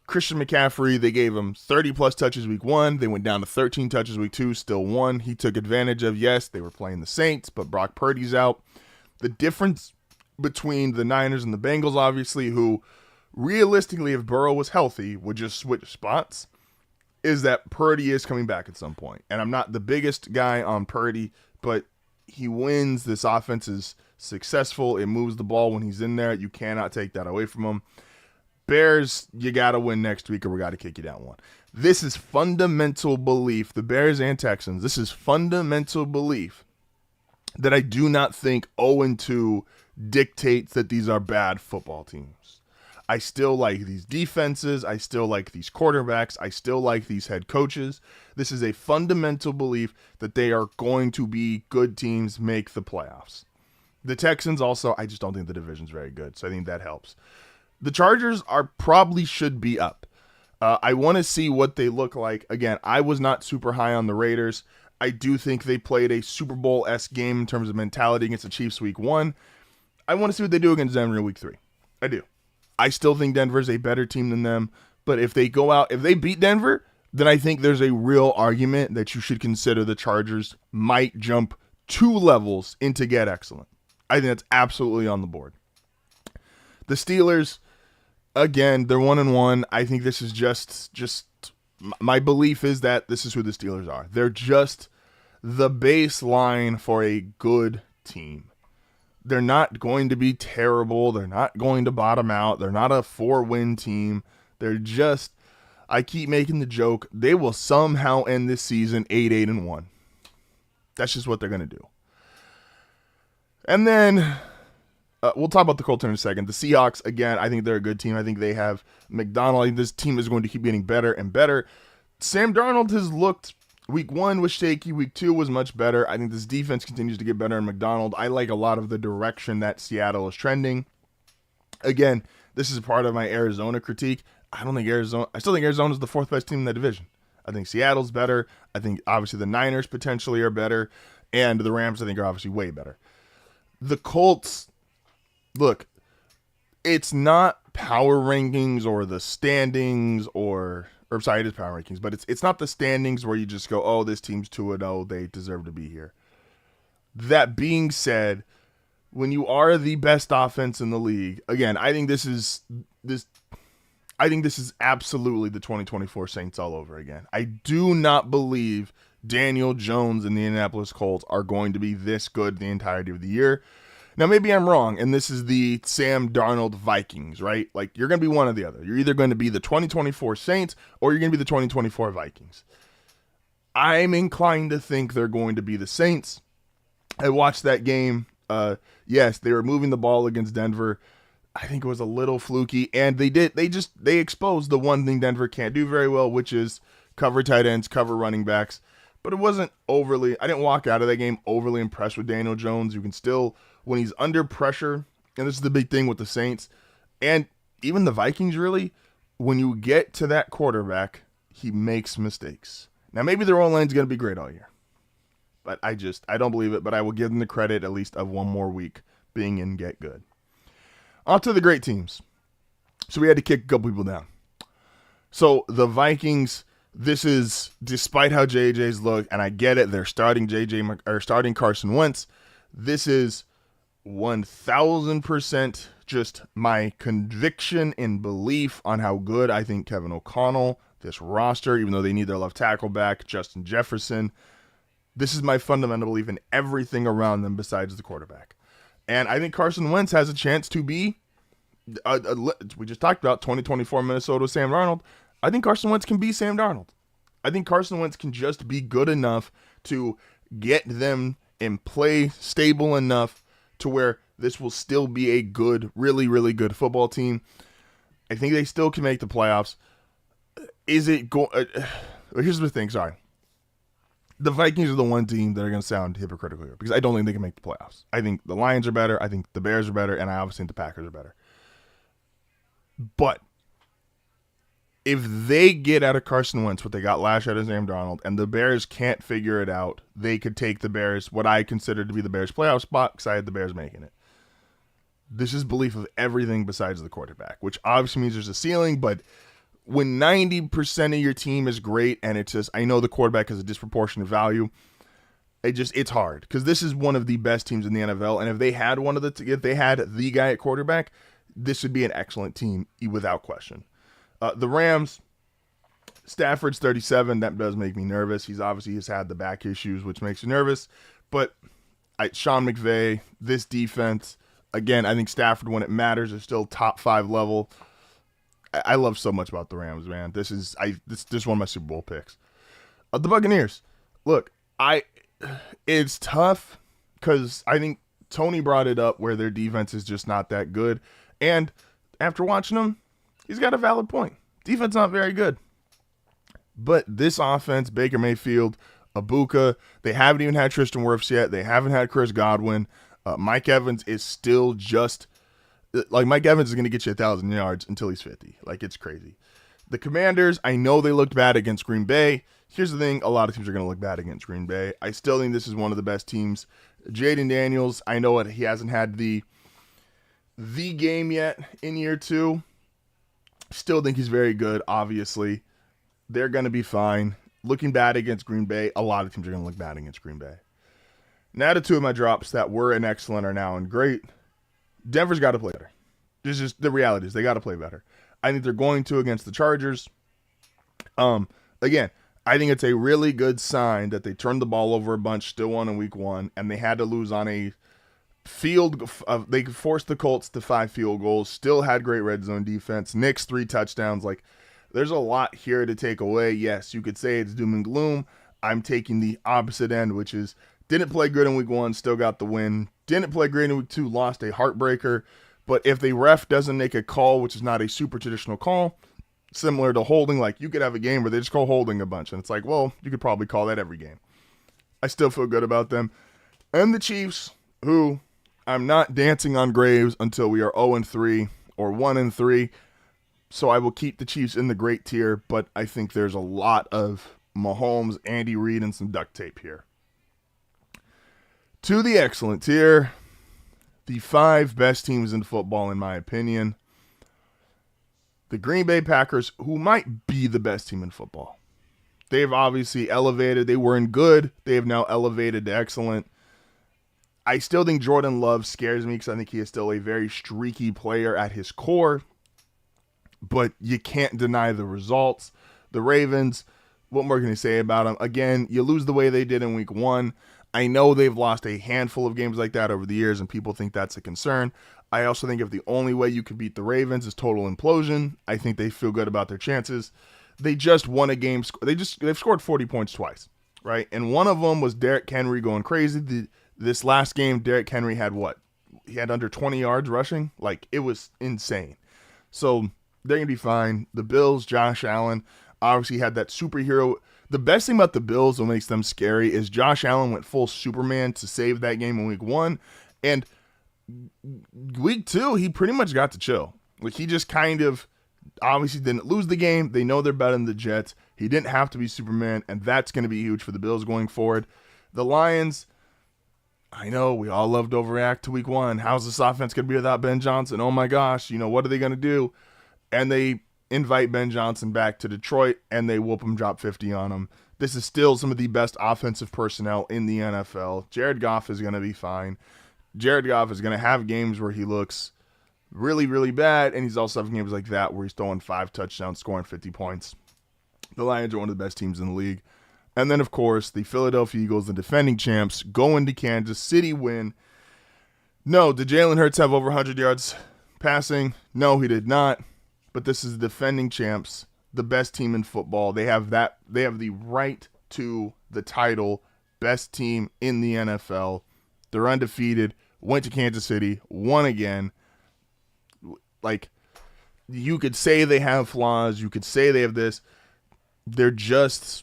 Christian McCaffrey, they gave him 30-plus touches week 1. They went down to 13 touches week 2, still won. He took advantage of, yes, they were playing the Saints, but Brock Purdy's out. The difference between the Niners and the Bengals, obviously, who realistically, if Burrow was healthy, would just switch spots, is that Purdy is coming back at some point. And I'm not the biggest guy on Purdy, but he wins. This offense is successful. It moves the ball when he's in there. You cannot take that away from him. Bears, you got to win next week or we got to kick you down 1. This is fundamental belief, the Bears and Texans, this is fundamental belief that I do not think 0-2 dictates that these are bad football teams. I still like these defenses. I still like these quarterbacks. I still like these head coaches. This is a fundamental belief that they are going to be good teams, make the playoffs. The Texans also, I just don't think the division's very good, so I think that helps. The Chargers probably should be up. I want to see what they look like. Again, I was not super high on the Raiders. I do think they played a Super Bowl-esque game in terms of mentality against the Chiefs week 1. I want to see what they do against Denver in week 3. I do. I still think Denver's a better team than them, but if they go out, if they beat Denver, then I think there's a real argument that you should consider the Chargers might jump 2 levels into get excellent. I think that's absolutely on the board. The Steelers, again, they're 1-1. I think this is just my belief is that this is who the Steelers are. They're just the baseline for a good team. They're not going to be terrible. They're not going to bottom out. They're not a 4-win team. They're just, I keep making the joke, they will somehow end this season 8-1. That's just what they're going to do. And then We'll talk about the Colts in a second. The Seahawks, again, I think they're a good team. I think they have McDonald. I think this team is going to keep getting better and better. Sam Darnold has looked, week 1 was shaky. Week 2 was much better. I think this defense continues to get better in McDonald. I like a lot of the direction that Seattle is trending. Again, this is part of my Arizona critique. I still think Arizona is the 4th best team in the division. I think Seattle's better. I think obviously the Niners potentially are better. And the Rams, I think, are obviously way better. The Colts, look, it's not power rankings or the standings or sorry, it is power rankings, but it's not the standings where you just go, oh, this team's 2-0, they deserve to be here. That being said, when you are the best offense in the league, again, I think this is absolutely the 2024 Saints all over again. I do not believe Daniel Jones and the Indianapolis Colts are going to be this good the entirety of the year. Now, maybe I'm wrong, and this is the Sam Darnold Vikings, right? Like, you're going to be one or the other. You're either going to be the 2024 Saints or you're going to be the 2024 Vikings. I'm inclined to think they're going to be the Saints. I watched that game. Yes, they were moving the ball against Denver. I think it was a little fluky, and they exposed the one thing Denver can't do very well, which is cover tight ends, cover running backs. But it wasn't overly, I didn't walk out of that game overly impressed with Daniel Jones. You can still, when he's under pressure, and this is the big thing with the Saints, and even the Vikings really, when you get to that quarterback, he makes mistakes. Now, maybe their O-line's going to be great all year. But I don't believe it, but I will give them the credit at least of one more week being in get good. On to the great teams. So we had to kick a couple people down. So the Vikings, this is, despite how JJ's look, and I get it, they're starting starting Carson Wentz. This is 1,000% just my conviction and belief on how good I think Kevin O'Connell, this roster, even though they need their left tackle back, Justin Jefferson, this is my fundamental belief in everything around them besides the quarterback. And I think Carson Wentz has a chance to be, we just talked about 2024 Minnesota Sam Darnold. I think Carson Wentz can be Sam Darnold. I think Carson Wentz can just be good enough to get them and play stable enough to where this will still be a good, really, really good football team. I think they still can make the playoffs. Is it here's the thing, sorry. The Vikings are the one team that are going to sound hypocritical here because I don't think they can make the playoffs. I think the Lions are better. I think the Bears are better. And I obviously think the Packers are better. But if they get out of Carson Wentz what they got last year out of Sam Darnold and the Bears can't figure it out, they could take the Bears, what I consider to be the Bears playoff spot because I had the Bears making it. This is belief of everything besides the quarterback, which obviously means there's a ceiling, but when 90% of your team is great and it's just, I know the quarterback has a disproportionate value, it's hard because this is one of the best teams in the NFL. And if they had if they had the guy at quarterback, this would be an excellent team without question. The Rams, Stafford's 37. That does make me nervous. He's had the back issues, which makes you nervous. But Sean McVay, this defense, again, I think Stafford, when it matters, is still top 5 level. I love so much about the Rams, man. This is one of my Super Bowl picks. The Buccaneers, look, it's tough because I think Tony brought it up where their defense is just not that good. And after watching them, he's got a valid point. Defense not very good. But this offense, Baker Mayfield, Ibuka, they haven't even had Tristan Wirfs yet. They haven't had Chris Godwin. Mike Evans is still just... Like, Mike Evans is going to get you 1,000 yards until he's 50. Like, it's crazy. The Commanders, I know they looked bad against Green Bay. Here's the thing. A lot of teams are going to look bad against Green Bay. I still think this is one of the best teams. Jaden Daniels, I know he hasn't had the game yet in year 2. Still think he's very good, obviously. They're going to be fine. Looking bad against Green Bay, a lot of teams are going to look bad against Green Bay. Now to 2 of my drops that were in excellent are now in great. Denver's got to play better. This is the reality is they got to play better. I think they're going to against the Chargers. Again, I think it's a really good sign that they turned the ball over a bunch, still won in week 1, and they had to lose on a field. They forced the Colts to 5 field goals, still had great red zone defense. Knicks 3 touchdowns. Like, there's a lot here to take away. Yes, you could say it's doom and gloom. I'm taking the opposite end, which is didn't play good in week 1, still got the win. Didn't play great in week 2, lost a heartbreaker. But if the ref doesn't make a call, which is not a super traditional call, similar to holding, like you could have a game where they just call holding a bunch. And it's like, well, you could probably call that every game. I still feel good about them. And the Chiefs, who I'm not dancing on graves until we are 0-3 or 1-3. So I will keep the Chiefs in the great tier, but I think there's a lot of Mahomes, Andy Reid, and some duct tape here. To the excellent tier, the 5 best teams in football, in my opinion. The Green Bay Packers, who might be the best team in football. They've obviously elevated. They weren't good. They have now elevated to excellent. I still think Jordan Love scares me because I think he is still a very streaky player at his core. But you can't deny the results. The Ravens, what more can you say about them? Again, you lose the way they did in week 1. I know they've lost a handful of games like that over the years, and people think that's a concern. I also think if the only way you can beat the Ravens is total implosion, I think they feel good about their chances. They just won a game. They've scored 40 points twice, right? And one of them was Derrick Henry going crazy. This last game, Derrick Henry had what? He had under 20 yards rushing. Like, it was insane. So they're going to be fine. The Bills, Josh Allen, obviously had that superhero. The best thing about the Bills, what makes them scary, is Josh Allen went full Superman to save that game in week 1. And week 2, he pretty much got to chill. Like, he just kind of obviously didn't lose the game. They know they're better than the Jets. He didn't have to be Superman, and that's going to be huge for the Bills going forward. The Lions, I know we all love to overreact to week 1. How's this offense going to be without Ben Johnson? Oh my gosh, what are they going to do? And they invite Ben Johnson back to Detroit, and they whoop him, drop 50 on him. This is still some of the best offensive personnel in the NFL. Jared Goff is going to be fine. Jared Goff is going to have games where he looks really, really bad, and he's also having games like that where he's throwing 5 touchdowns, scoring 50 points. The Lions are one of the best teams in the league. And then, of course, the Philadelphia Eagles, the defending champs, go into Kansas City, win. No, did Jalen Hurts have over 100 yards passing? No, he did not. But this is the defending champs, the best team in football. They have the right to the title, best team in the NFL. They're undefeated, went to Kansas City, won again. Like, you could say they have flaws, you could say they have this. They're just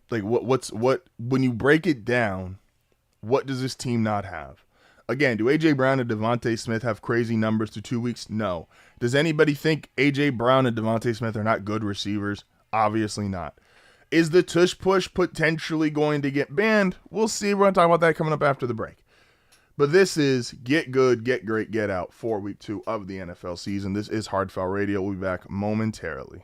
like, what when you break it down, what does this team not have? Again, do A.J. Brown and Devontae Smith have crazy numbers through 2 weeks? No. Does anybody think A.J. Brown and Devontae Smith are not good receivers? Obviously not. Is the tush push potentially going to get banned? We'll see. We're going to talk about that coming up after the break. But this is Get Good, Get Great, Get Out for week 2 of the NFL season. This is HardFoul Radio. We'll be back momentarily.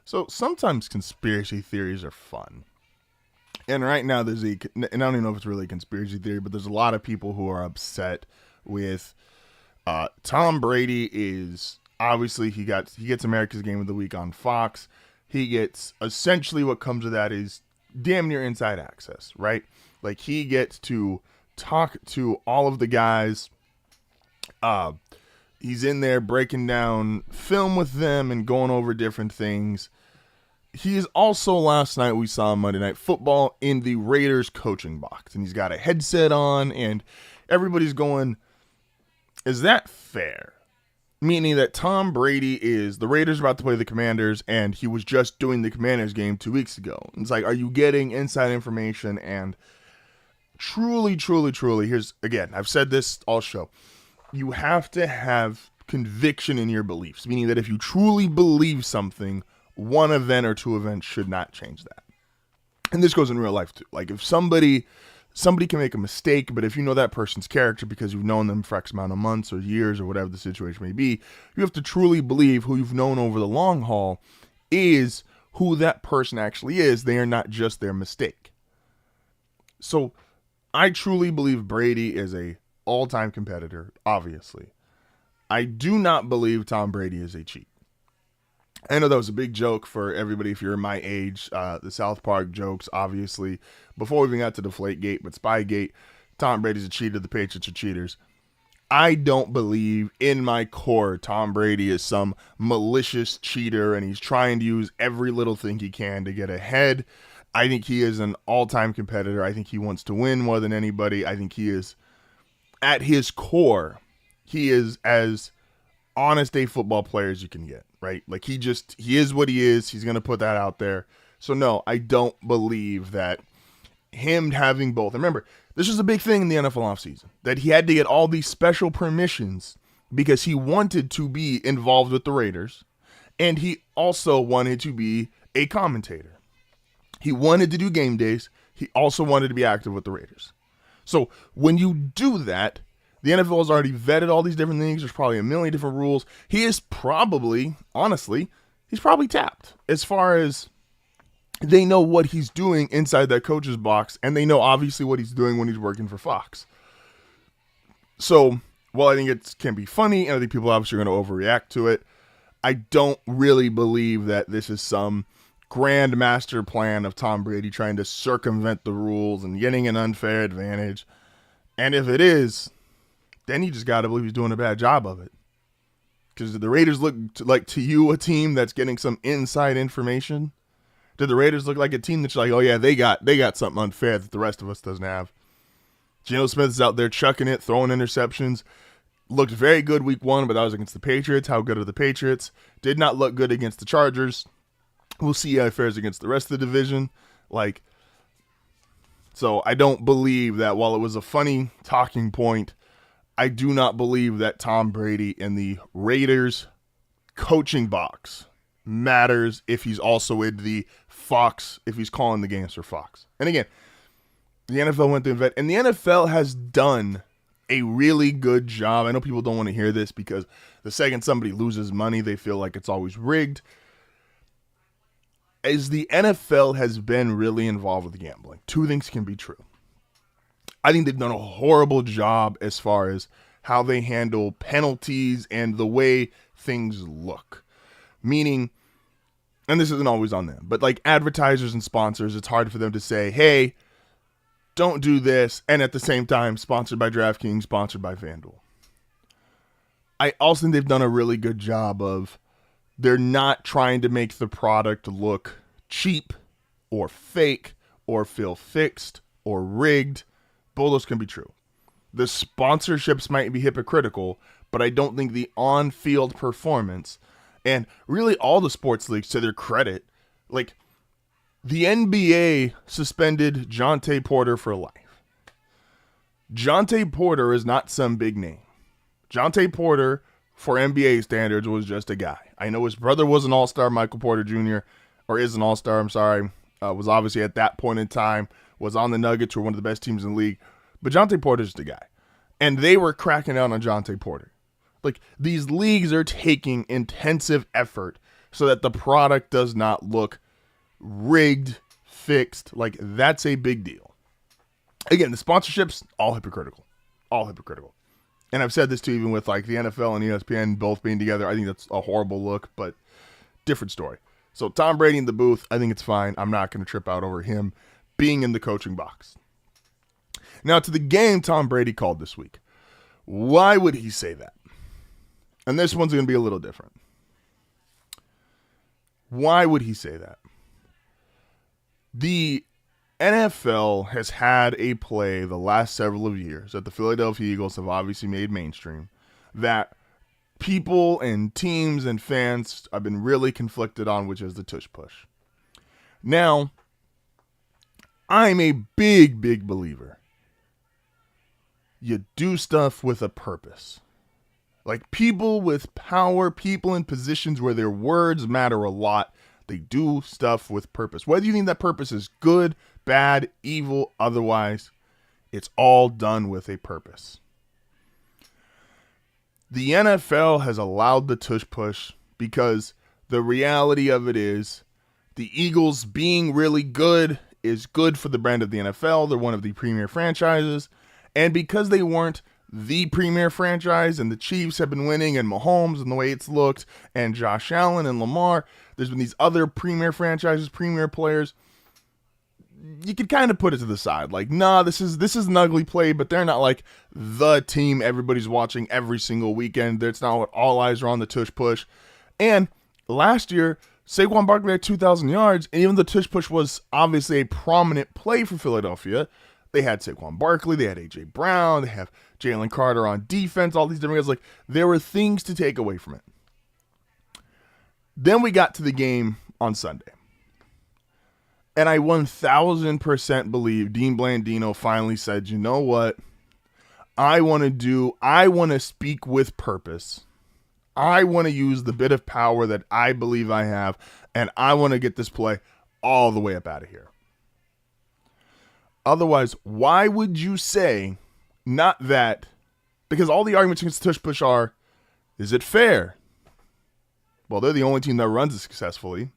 So sometimes conspiracy theories are fun. And right now and I don't even know if it's really a conspiracy theory, but there's a lot of people who are upset with Tom Brady. Is obviously he gets America's Game of the Week on Fox. He gets essentially what comes with that is damn near inside access, right? Like he gets to talk to all of the guys. He's in there breaking down film with them and going over different things. He is also, last night we saw Monday Night Football in the Raiders coaching box, and he's got a headset on, and everybody's going, is that fair? Meaning that Tom Brady the Raiders are about to play the Commanders, and he was just doing the Commanders game 2 weeks ago. It's like, are you getting inside information? And truly, here's, again, I've said this all show. You have to have conviction in your beliefs, meaning that if you truly believe something, one event or two events should not change that. And this goes in real life too. Like if somebody can make a mistake, but if you know that person's character because you've known them for X amount of months or years or whatever the situation may be, you have to truly believe who you've known over the long haul is who that person actually is. They are not just their mistake. So I truly believe Brady is a all-time competitor, obviously. I do not believe Tom Brady is a cheat. I know that was a big joke for everybody if you're my age. The South Park jokes, obviously, before we even got to Deflategate, but Spygate, Tom Brady's a cheater, the Patriots are cheaters. I don't believe in my core Tom Brady is some malicious cheater and he's trying to use every little thing he can to get ahead. I think he is an all-time competitor. I think he wants to win more than anybody. I think he is, at his core, he is as honest a football player as you can get, right? Like he is what he is. He's going to put that out there. So no, I don't believe that him having both. Remember, this was a big thing in the NFL offseason, that he had to get all these special permissions because he wanted to be involved with the Raiders, and he also wanted to be a commentator. He wanted to do game days. He also wanted to be active with the Raiders. So when you do that, the NFL has already vetted all these different things. There's probably a million different rules. He is probably, honestly, he's probably tapped as far as they know what he's doing inside that coach's box, and they know obviously what he's doing when he's working for Fox. So while I think it can be funny, and I think people obviously are going to overreact to it, I don't really believe that this is some grand master plan of Tom Brady trying to circumvent the rules and getting an unfair advantage. And if it is, then you just got to believe he's doing a bad job of it. Because did the Raiders look like to you a team that's getting some inside information? Did the Raiders look like a team that's like, oh yeah, they got something unfair that the rest of us doesn't have? Geno Smith is out there chucking it, throwing interceptions. Looked very good week 1, but that was against the Patriots. How good are the Patriots? Did not look good against the Chargers. We'll see how it fares against the rest of the division. So I don't believe that while it was a funny talking point, I do not believe that Tom Brady in the Raiders coaching box matters if he's also in the Fox, if he's calling the games for Fox. And again, the NFL went to vet, and the NFL has done a really good job. I know people don't want to hear this because the second somebody loses money, they feel like it's always rigged. As the NFL has been really involved with gambling, two things can be true. I think they've done a horrible job as far as how they handle penalties and the way things look. Meaning, and this isn't always on them, but like advertisers and sponsors, it's hard for them to say, hey, don't do this, and at the same time, sponsored by DraftKings, sponsored by FanDuel. I also think they've done a really good job of, they're not trying to make the product look cheap or fake or feel fixed or rigged. Both those can be true. The sponsorships might be hypocritical, but I don't think the on-field performance, and really all the sports leagues to their credit, like the NBA suspended Jonte Porter for life. Jonte Porter is not some big name. Jonte Porter, for NBA standards, was just a guy. I know his brother was an all-star, Michael Porter Jr., or is an all-star, was obviously at that point in time, was on the Nuggets, who were one of the best teams in the league. But Jonte Porter's the guy. And they were cracking down on Jonte Porter. Like, these leagues are taking intensive effort so that the product does not look rigged, fixed. Like, that's a big deal. Again, the sponsorships, all hypocritical. All hypocritical. And I've said this too, even with like the NFL and ESPN both being together. I think that's a horrible look, but different story. So Tom Brady in the booth, I think it's fine. I'm not going to trip out over him being in the coaching box. Now to the game Tom Brady called this week. Why would he say that? And this one's going to be a little different. Why would he say that? The NFL has had a play the last several of years that the Philadelphia Eagles have obviously made mainstream that people and teams and fans have been really conflicted on, which is the tush push. Now, I'm a big, big believer. You do stuff with a purpose. Like, people with power, people in positions where their words matter a lot, they do stuff with purpose. Whether you think that purpose is good, bad, evil, otherwise, it's all done with a purpose. The NFL has allowed the tush push because the reality of it is the Eagles being really good is good for the brand of the NFL. They're one of the premier franchises. And because they weren't the premier franchise and the Chiefs have been winning and Mahomes and the way it's looked and Josh Allen and Lamar, there's been these other premier franchises, premier players. You could kind of put it to the side. Like, nah, this is an ugly play, but they're not like the team everybody's watching every single weekend. It's not what all eyes are on the tush push. And last year, Saquon Barkley had 2,000 yards, and even the tush push was obviously a prominent play for Philadelphia. They had Saquon Barkley, they had A.J. Brown, they have Jalen Carter on defense, all these different guys. Like, there were things to take away from it. Then we got to the game on Sunday. And I 1,000% believe Dean Blandino finally said, you know what? I want to speak with purpose. I want to use the bit of power that I believe I have, and I want to get this play all the way up out of here. Otherwise, why would you say not that? Because all the arguments against tush push are, is it fair? Well, they're the only team that runs it successfully.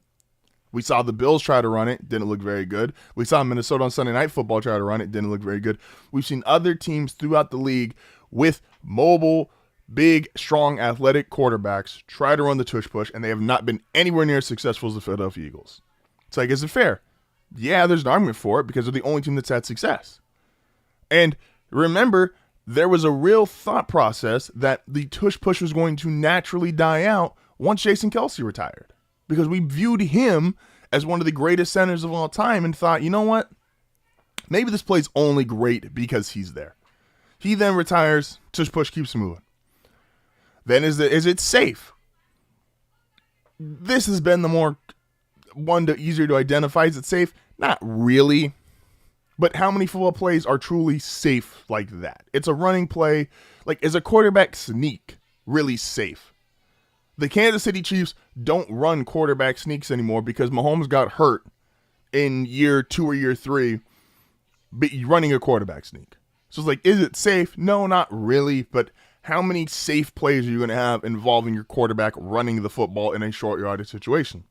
We saw the Bills try to run it. Didn't look very good. We saw Minnesota on Sunday Night Football try to run it. Didn't look very good. We've seen other teams throughout the league with mobile, big, strong, athletic quarterbacks try to run the tush push, and they have not been anywhere near as successful as the Philadelphia Eagles. It's like, is it fair? Yeah, there's an argument for it because they're the only team that's had success. And remember, there was a real thought process that the tush push was going to naturally die out once Jason Kelce retired. Because we viewed him as one of the greatest centers of all time and thought, you know what? Maybe this play's only great because he's there. He then retires, tush push keeps moving. Then is it safe? This has been the more easier to identify. Is it safe? Not really. But how many football plays are truly safe like that? It's a running play. Like, is a quarterback sneak really safe? The Kansas City Chiefs don't run quarterback sneaks anymore because Mahomes got hurt in year 2 or year 3 running a quarterback sneak. So it's like, is it safe? No, not really. But how many safe plays are you going to have involving your quarterback running the football in a short yardage situation?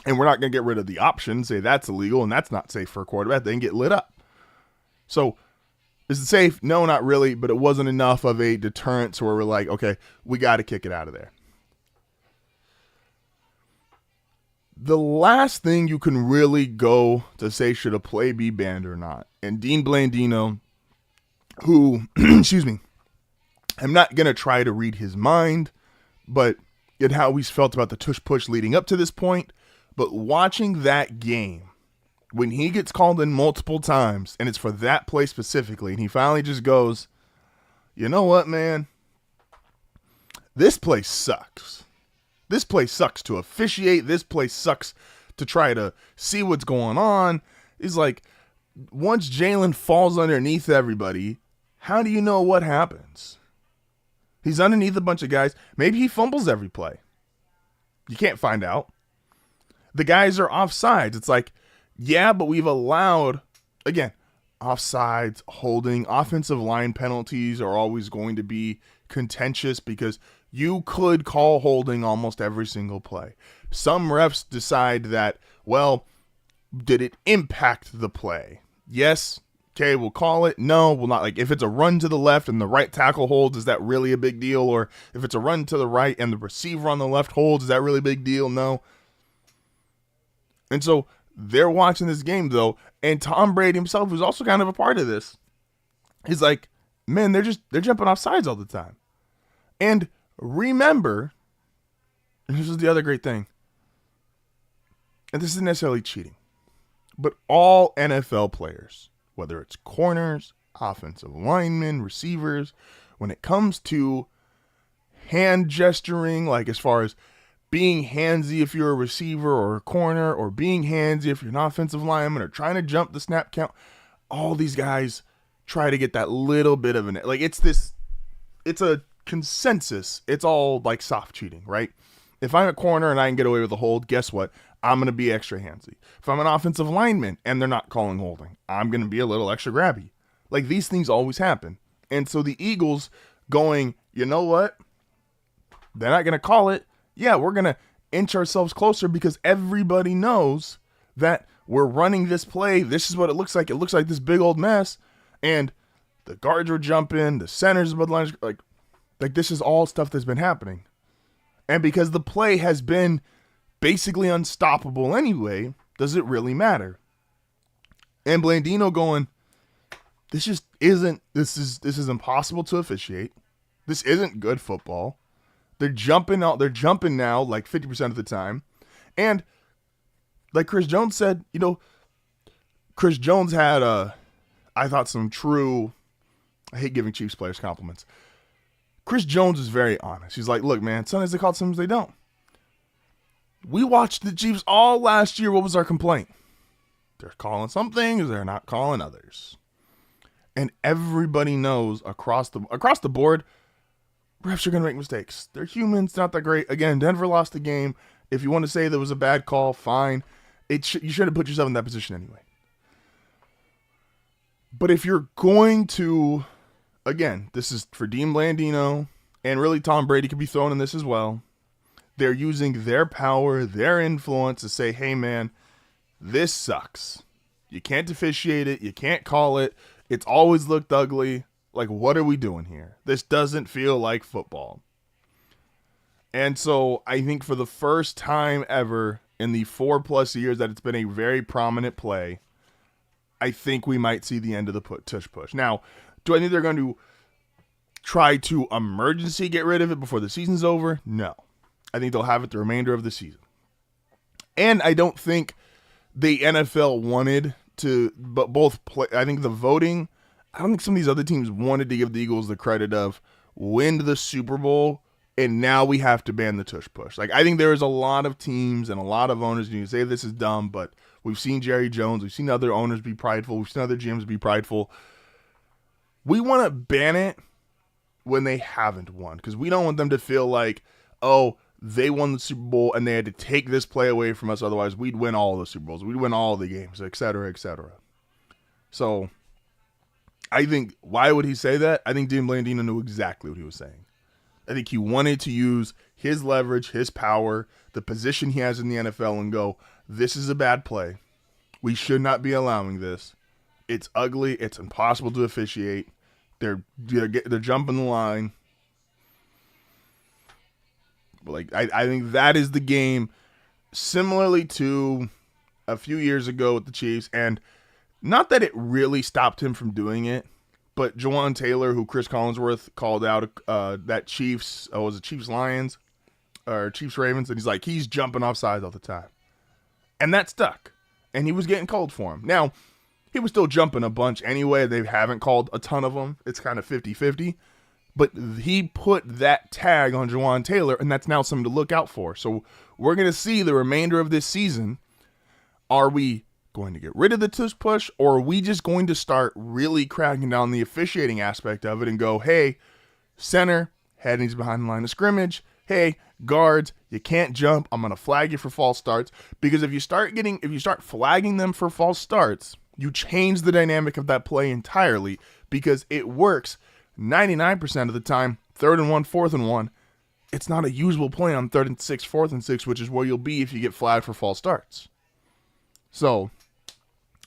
And we're not going to get rid of the option, say that's illegal and that's not safe for a quarterback. They can get lit up. So is it safe? No, not really. But it wasn't enough of a deterrent where we're like, okay, we got to kick it out of there. The last thing you can really go to say should a play be banned or not, and Dean Blandino, who, excuse me, I'm not going to try to read his mind, but in how he's felt about the tush push leading up to this point, but watching that game, when he gets called in multiple times, and it's for that play specifically, and he finally just goes, you know what, man? This play sucks. This play sucks to officiate. This play sucks to try to see what's going on. It's like, once Jalen falls underneath everybody, how do you know what happens? He's underneath a bunch of guys. Maybe he fumbles every play. You can't find out. The guys are offsides. It's like, yeah, but we've allowed, again, offsides, holding, offensive line penalties are always going to be contentious because You could call holding almost every single play. Some refs decide that, well, did it impact the play? Yes. Okay, we'll call it. No, we'll not. Like, if it's a run to the left and the right tackle holds, is that really a big deal? Or if it's a run to the right and the receiver on the left holds, is that really a big deal? No. And so they're watching this game, though, and Tom Brady himself, who's also kind of a part of this, he's like, man, they're jumping off sides all the time. And remember, and this is the other great thing, and this isn't necessarily cheating, but all NFL players, whether it's corners, offensive linemen, receivers, when it comes to hand gesturing, like as far as being handsy if you're a receiver or a corner, or being handsy if you're an offensive lineman, or trying to jump the snap count, all these guys try to get that little bit of it's a consensus. It's all like soft cheating, right? If I'm a corner and I can get away with a hold, guess what? I'm going to be extra handsy. If I'm an offensive lineman and they're not calling holding, I'm going to be a little extra grabby. Like, these things always happen. And so the Eagles going, you know what? They're not going to call it. Yeah, we're going to inch ourselves closer because everybody knows that we're running this play. This is what it looks like. It looks like this big old mess. And the guards are jumping. The centers above the lines. Like this is all stuff that's been happening. And because the play has been basically unstoppable anyway, does it really matter? And Blandino going, this is impossible to officiate. This isn't good football. They're jumping now like 50% of the time. And like Chris Jones said, Chris Jones had I thought some true, I hate giving Chiefs players compliments. Chris Jones is very honest. He's like, look, man, sometimes they call it, sometimes they don't. We watched the Chiefs all last year. What was our complaint? They're calling some things, they're not calling others. And everybody knows across the board, refs are going to make mistakes. They're humans, not that great. Again, Denver lost the game. If you want to say there was a bad call, fine. You shouldn't put yourself in that position anyway. But if you're going to, again, this is for Dean Blandino, and really Tom Brady could be thrown in this as well. They're using their power, their influence to say, hey, man, this sucks. You can't officiate it. You can't call it. It's always looked ugly. Like, what are we doing here? This doesn't feel like football. And so I think for the first time ever in the 4+ years that it's been a very prominent play, I think we might see the end of the tush push. Now, do I think they're going to try to emergency get rid of it before the season's over? No. I think they'll have it the remainder of the season. And I don't think the NFL wanted to, but both play. I think the voting, I don't think some of these other teams wanted to give the Eagles the credit of win the Super Bowl, and now we have to ban the tush push. Like, I think there is a lot of teams and a lot of owners, and you say this is dumb, but we've seen Jerry Jones, we've seen other owners be prideful, we've seen other GMs be prideful. We want to ban it when they haven't won, because we don't want them to feel like, oh, they won the Super Bowl and they had to take this play away from us, otherwise we'd win all the Super Bowls, we'd win all the games, et cetera, et cetera. So I think, why would he say that? I think Dean Blandino knew exactly what he was saying. I think he wanted to use his leverage, his power, the position he has in the NFL and go, this is a bad play. We should not be allowing this. It's ugly. It's impossible to officiate. They're jumping the line. Like, I think that is the game, similarly to a few years ago with the Chiefs, and not that it really stopped him from doing it, but Jawan Taylor, who Chris Collinsworth called out that Chiefs, was it Chiefs-Lions or Chiefs-Ravens, and he's like, he's jumping off sides all the time. And that stuck, and he was getting called for him. Now, he was still jumping a bunch anyway. They haven't called a ton of them. It's kind of 50-50. But he put that tag on Jawan Taylor, and that's now something to look out for. So we're going to see the remainder of this season. Are we going to get rid of the tush push, or are we just going to start really cracking down the officiating aspect of it and go, hey, center, headings behind the line of scrimmage. Hey, guards, you can't jump. I'm going to flag you for false starts. Because if you start flagging them for false starts, you change the dynamic of that play entirely, because it works 99% of the time, 3rd and 1, 4th and 1, it's not a usable play on 3rd and 6, 4th and 6, which is where you'll be if you get flagged for false starts. So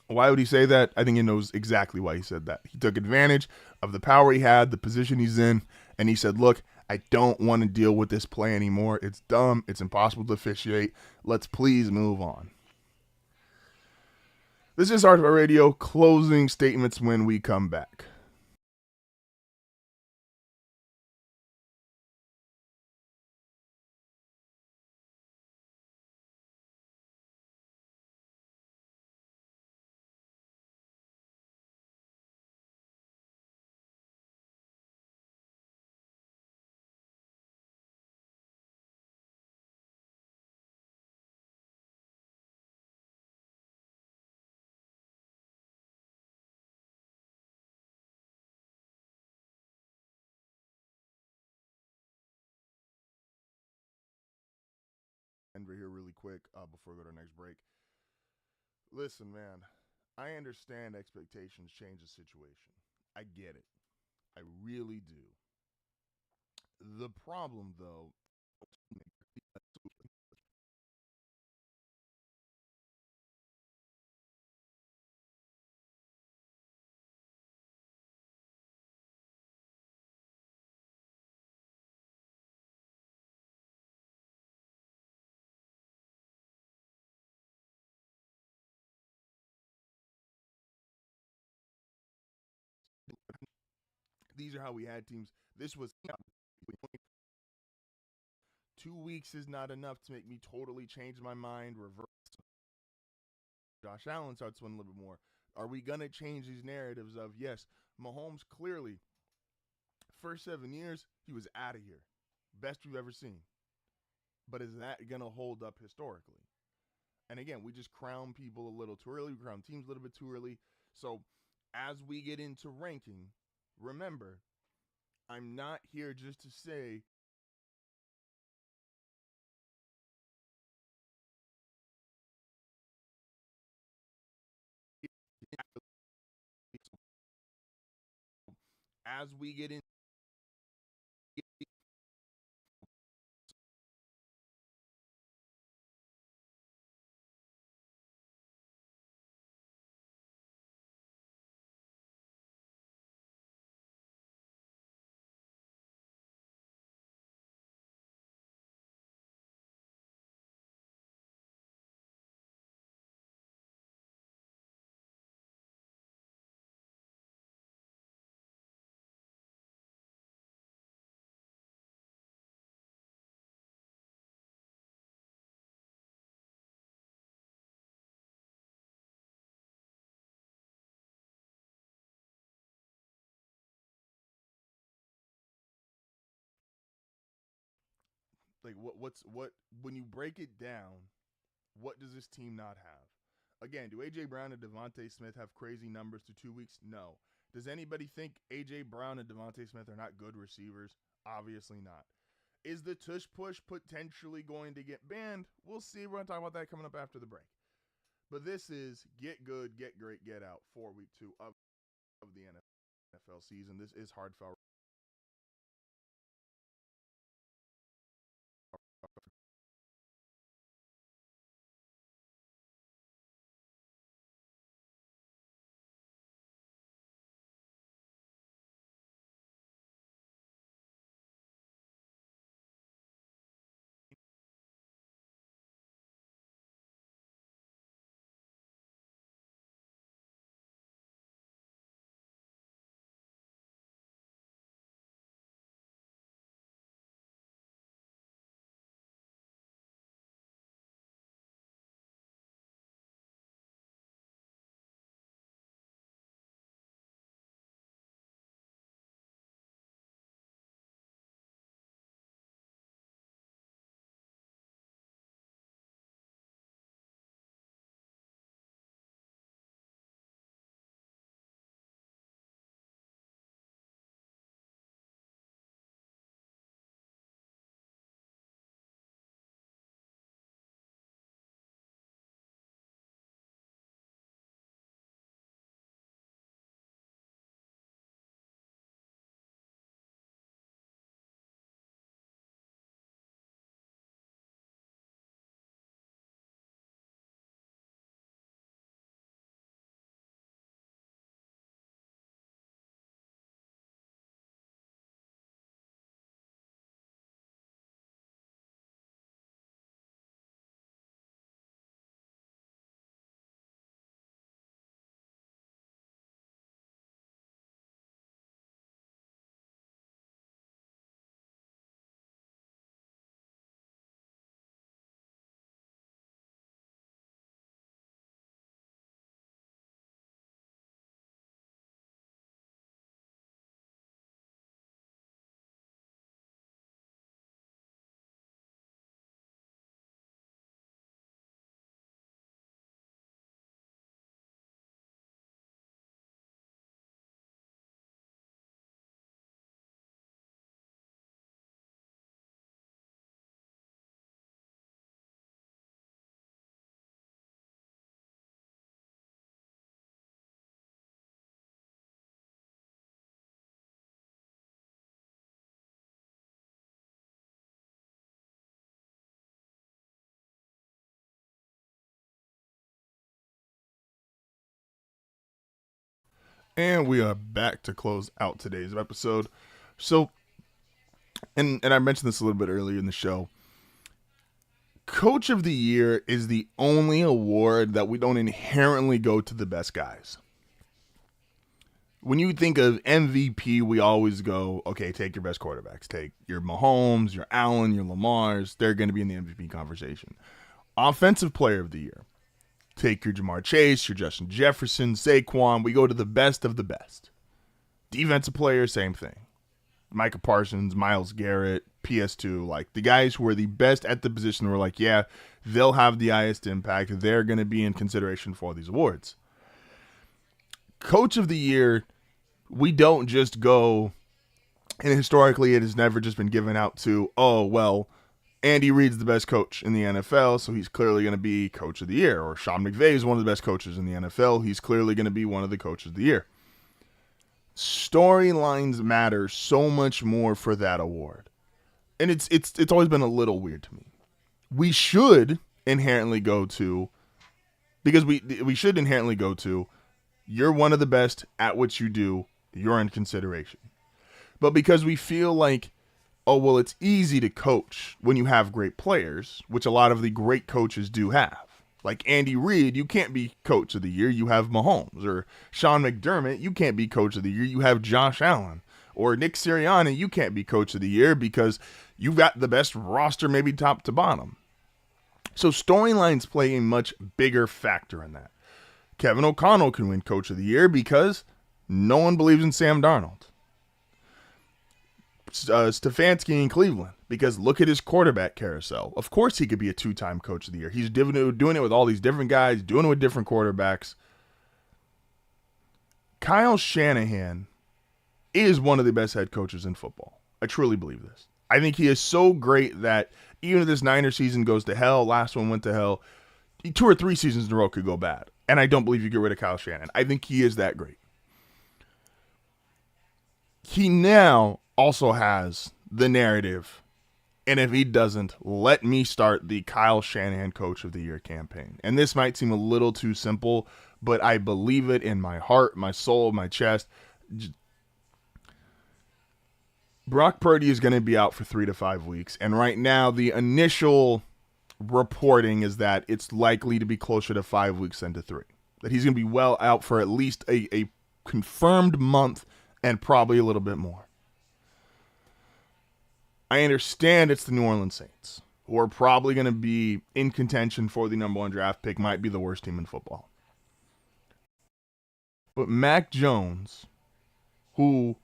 why would he say that? I think he knows exactly why he said that. He took advantage of the power he had, the position he's in, and he said, look, I don't want to deal with this play anymore. It's dumb. It's impossible to officiate. Let's please move on. This is HardFoul Radio. Closing statements when we come back. Denver here really quick before we go to our next break. Listen, man, I understand expectations change the situation. I get it. I really do. The problem, though, these are how we had teams. This was 2 weeks is not enough to make me totally change my mind, reverse. Josh Allen starts winning a little bit more. Are we going to change these narratives of, yes, Mahomes clearly, first 7 years, he was out of here. Best we've ever seen. But is that going to hold up historically? And again, we just crown people a little too early. We crown teams a little bit too early. So as we get into ranking, remember, I'm not here just to say as we get in. Like what when you break it down, what does this team not have? Again, do AJ Brown and Devontae Smith have crazy numbers through 2 weeks? No. Does anybody think AJ Brown and Devontae Smith are not good receivers? Obviously not. Is the tush push potentially going to get banned? We'll see. We're going to talk about that coming up after the break. But this is get good, get great, get out for week 2 of the NFL season. This is HardFoul And we are back to close out today's episode. So, and I mentioned this a little bit earlier in the show. Coach of the Year is the only award that we don't inherently go to the best guys. When you think of MVP, we always go, okay, take your best quarterbacks. Take your Mahomes, your Allen, your Lamars. They're going to be in the MVP conversation. Offensive Player of the Year. Take your Jamar Chase, your Justin Jefferson, Saquon. We go to the best of the best. Defensive player, same thing. Micah Parsons, Myles Garrett, PS2. Like the guys who are the best at the position, we're like, yeah, they'll have the highest impact. They're going to be in consideration for these awards. Coach of the Year, we don't just go, and historically it has never just been given out to, oh, well, Andy Reid's the best coach in the NFL, so he's clearly going to be Coach of the Year. Or Sean McVay is one of the best coaches in the NFL. He's clearly going to be one of the Coaches of the Year. Storylines matter so much more for that award. And it's always been a little weird to me. We should inherently go to, because we should inherently go to, you're one of the best at what you do, you're in consideration. But because we feel like, oh, well, it's easy to coach when you have great players, which a lot of the great coaches do have. Like Andy Reid, you can't be Coach of the Year, you have Mahomes. Or Sean McDermott, you can't be Coach of the Year, you have Josh Allen. Or Nick Sirianni, you can't be Coach of the Year because you've got the best roster maybe top to bottom. So storylines play a much bigger factor in that. Kevin O'Connell can win Coach of the Year because no one believes in Sam Darnold. Stefanski in Cleveland, because look at his quarterback carousel. Of course he could be a two-time Coach of the Year. He's doing it with all these different guys, doing it with different quarterbacks. Kyle Shanahan is one of the best head coaches in football. I truly believe this. I think he is so great that even if this Niners season goes to hell, last one went to hell, 2 or 3 seasons in a row could go bad. And I don't believe you get rid of Kyle Shanahan. I think he is that great. He now also has the narrative, and if he doesn't, let me start the Kyle Shanahan Coach of the Year campaign. And this might seem a little too simple, but I believe it in my heart, my soul, my chest. Brock Purdy is going to be out for 3 to 5 weeks, and right now the initial reporting is that it's likely to be closer to 5 weeks than to 3. That he's going to be well out for at least a confirmed month and probably a little bit more. I understand it's the New Orleans Saints, who are probably going to be in contention for the number 1 draft pick, might be the worst team in football. But Mac Jones, who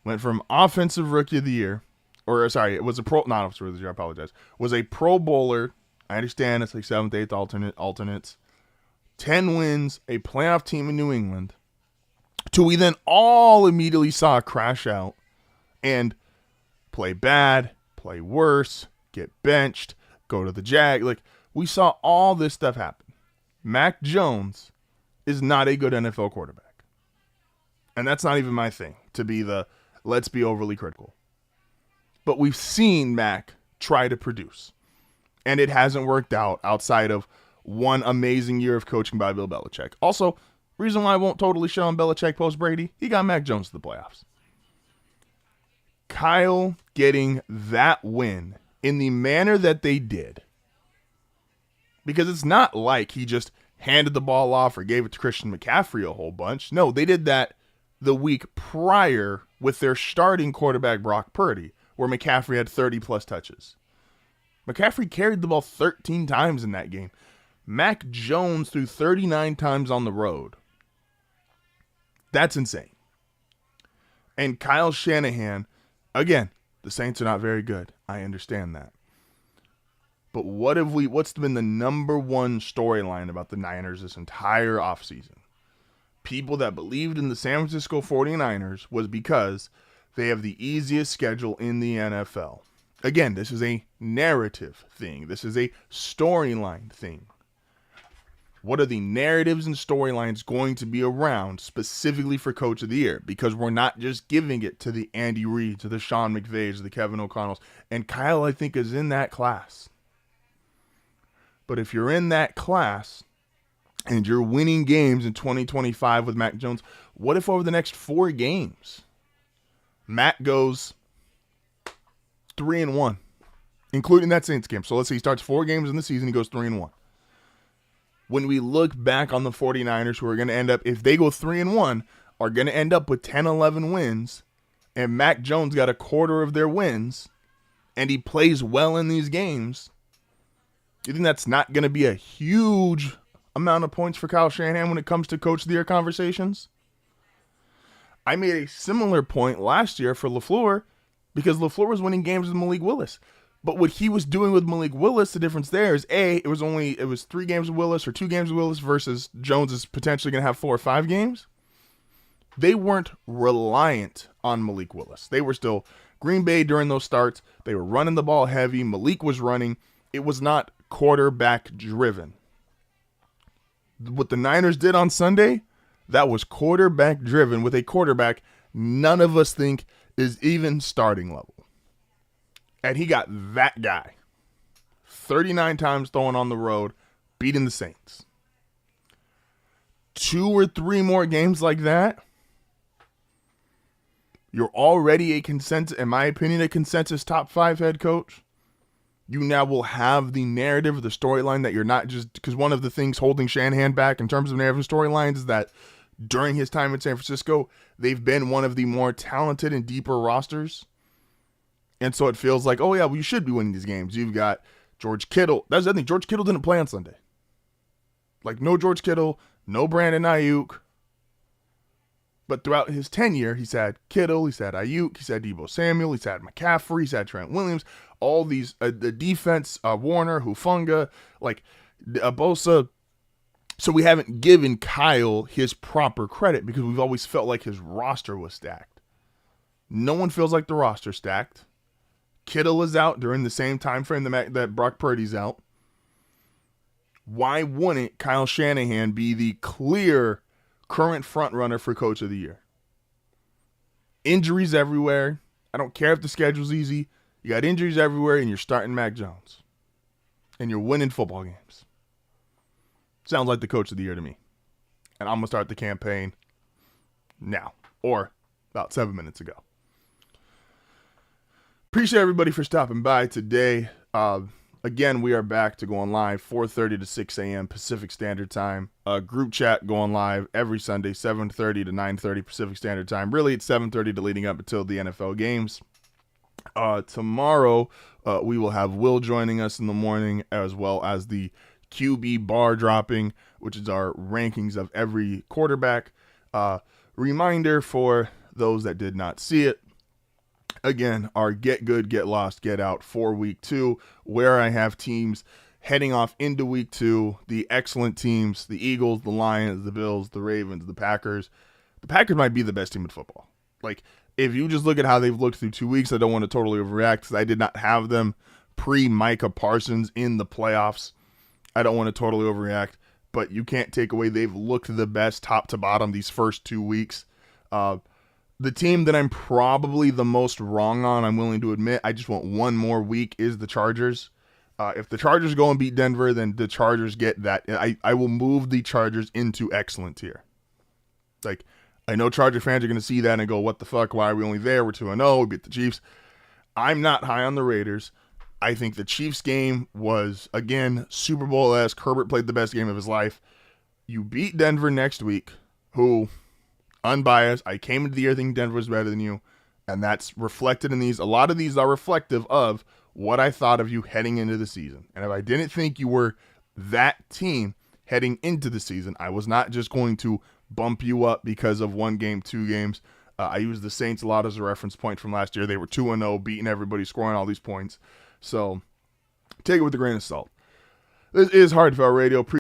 went from Offensive Rookie of the Year, was a Pro Bowler. I understand it's like 7th, 8th alternates. 10 wins, a playoff team in New England, to we then all immediately saw crash out and play bad, play worse, get benched, go to the Jag. Like, we saw all this stuff happen. Mac Jones is not a good NFL quarterback. And that's not even my thing, to be the let's be overly critical. But we've seen Mac try to produce. And it hasn't worked out outside of one amazing year of coaching by Bill Belichick. Also, reason why I won't totally shit on Belichick post-Brady, he got Mac Jones to the playoffs. Kyle getting that win in the manner that they did, because it's not like he just handed the ball off or gave it to Christian McCaffrey a whole bunch. No, they did that the week prior with their starting quarterback, Brock Purdy, where McCaffrey had 30-plus touches. McCaffrey carried the ball 13 times in that game. Mac Jones threw 39 times on the road. That's insane. And Kyle Shanahan, again, the Saints are not very good. I understand that. But what's been the number one storyline about the Niners this entire offseason? People that believed in the San Francisco 49ers was because they have the easiest schedule in the NFL. Again, this is a narrative thing. This is a storyline thing. What are the narratives and storylines going to be around specifically for Coach of the Year? Because we're not just giving it to the Andy Reid, to the Sean McVays, to the Kevin O'Connells. And Kyle, I think, is in that class. But if you're in that class, and you're winning games in 2025 with Mac Jones, what if over the next 4 games, Matt goes 3-1, including that Saints game? So let's say he starts 4 games in the season, he goes 3-1. When we look back on the 49ers, who are going to end up, if they go 3-1, are going to end up with 10, 11 wins, and Mac Jones got a quarter of their wins, and he plays well in these games, you think that's not going to be a huge amount of points for Kyle Shanahan when it comes to Coach of the Year conversations? I made a similar point last year for LaFleur because LaFleur was winning games with Malik Willis. But what he was doing with Malik Willis, the difference there is, it was 3 games with Willis or 2 games with Willis versus Jones is potentially going to have 4 or 5 games. They weren't reliant on Malik Willis. They were still Green Bay during those starts. They were running the ball heavy. Malik was running. It was not quarterback driven. What the Niners did on Sunday, that was quarterback driven with a quarterback none of us think is even starting level. And he got that guy 39 times throwing on the road, beating the Saints. 2 or 3 more games like that, you're already a consensus, in my opinion, a consensus top 5 head coach. You now will have the narrative, the storyline that you're not just, because one of the things holding Shanahan back in terms of narrative storylines is that during his time in San Francisco, they've been one of the more talented and deeper rosters. And so it feels like, oh yeah, well, you should be winning these games. You've got George Kittle. That's the thing. George Kittle didn't play on Sunday. Like, no George Kittle, no Brandon Ayuk. But throughout his tenure, he's had Kittle, he's had Ayuk, he's had Deebo Samuel, he's had McCaffrey, he's had Trent Williams, all these, the defense, Warner, Hufanga, like Bosa. So we haven't given Kyle his proper credit because we've always felt like his roster was stacked. No one feels like the roster's stacked. Kittle is out during the same time frame that Brock Purdy's out. Why wouldn't Kyle Shanahan be the clear current front runner for Coach of the Year? Injuries everywhere. I don't care if the schedule's easy. You got injuries everywhere, and you're starting Mac Jones. And you're winning football games. Sounds like the Coach of the Year to me. And I'm going to start the campaign now, or about 7 minutes ago. Appreciate everybody for stopping by today. Again, we are back to going live 4:30 to 6 a.m. Pacific Standard Time. Group chat going live every Sunday, 7:30 to 9:30 Pacific Standard Time. Really, it's 7:30 to leading up until the NFL games. Tomorrow, we will have Will joining us in the morning, as well as the QB bar dropping, which is our rankings of every quarterback. Reminder for those that did not see it. Again, our get good, get lost, get out for week 2, where I have teams heading off into week 2, the excellent teams, the Eagles, the Lions, the Bills, the Ravens, the Packers. The Packers might be the best team in football. Like, if you just look at how they've looked through 2 weeks, I don't want to totally overreact because I did not have them pre-Micah Parsons in the playoffs. I don't want to totally overreact, but you can't take away they've looked the best top to bottom these first 2 weeks. The team that I'm probably the most wrong on, I'm willing to admit, I just want one more week, is the Chargers. If the Chargers go and beat Denver, then the Chargers get that. I will move the Chargers into excellent tier. Like, I know Charger fans are going to see that and go, what the fuck, why are we only there? We're 2-0, we beat the Chiefs. I'm not high on the Raiders. I think the Chiefs game was, again, Super Bowl-esque. Herbert played the best game of his life. You beat Denver next week, who... unbiased, I came into the year thinking Denver was better than you, and that's reflected in these. A lot of these are reflective of what I thought of you heading into the season. And if I didn't think you were that team heading into the season, I was not just going to bump you up because of 1 game, 2 games. I used the Saints a lot as a reference point from last year. They were 2-0, beating everybody, scoring all these points. So take it with a grain of salt. This is HardFoul Radio.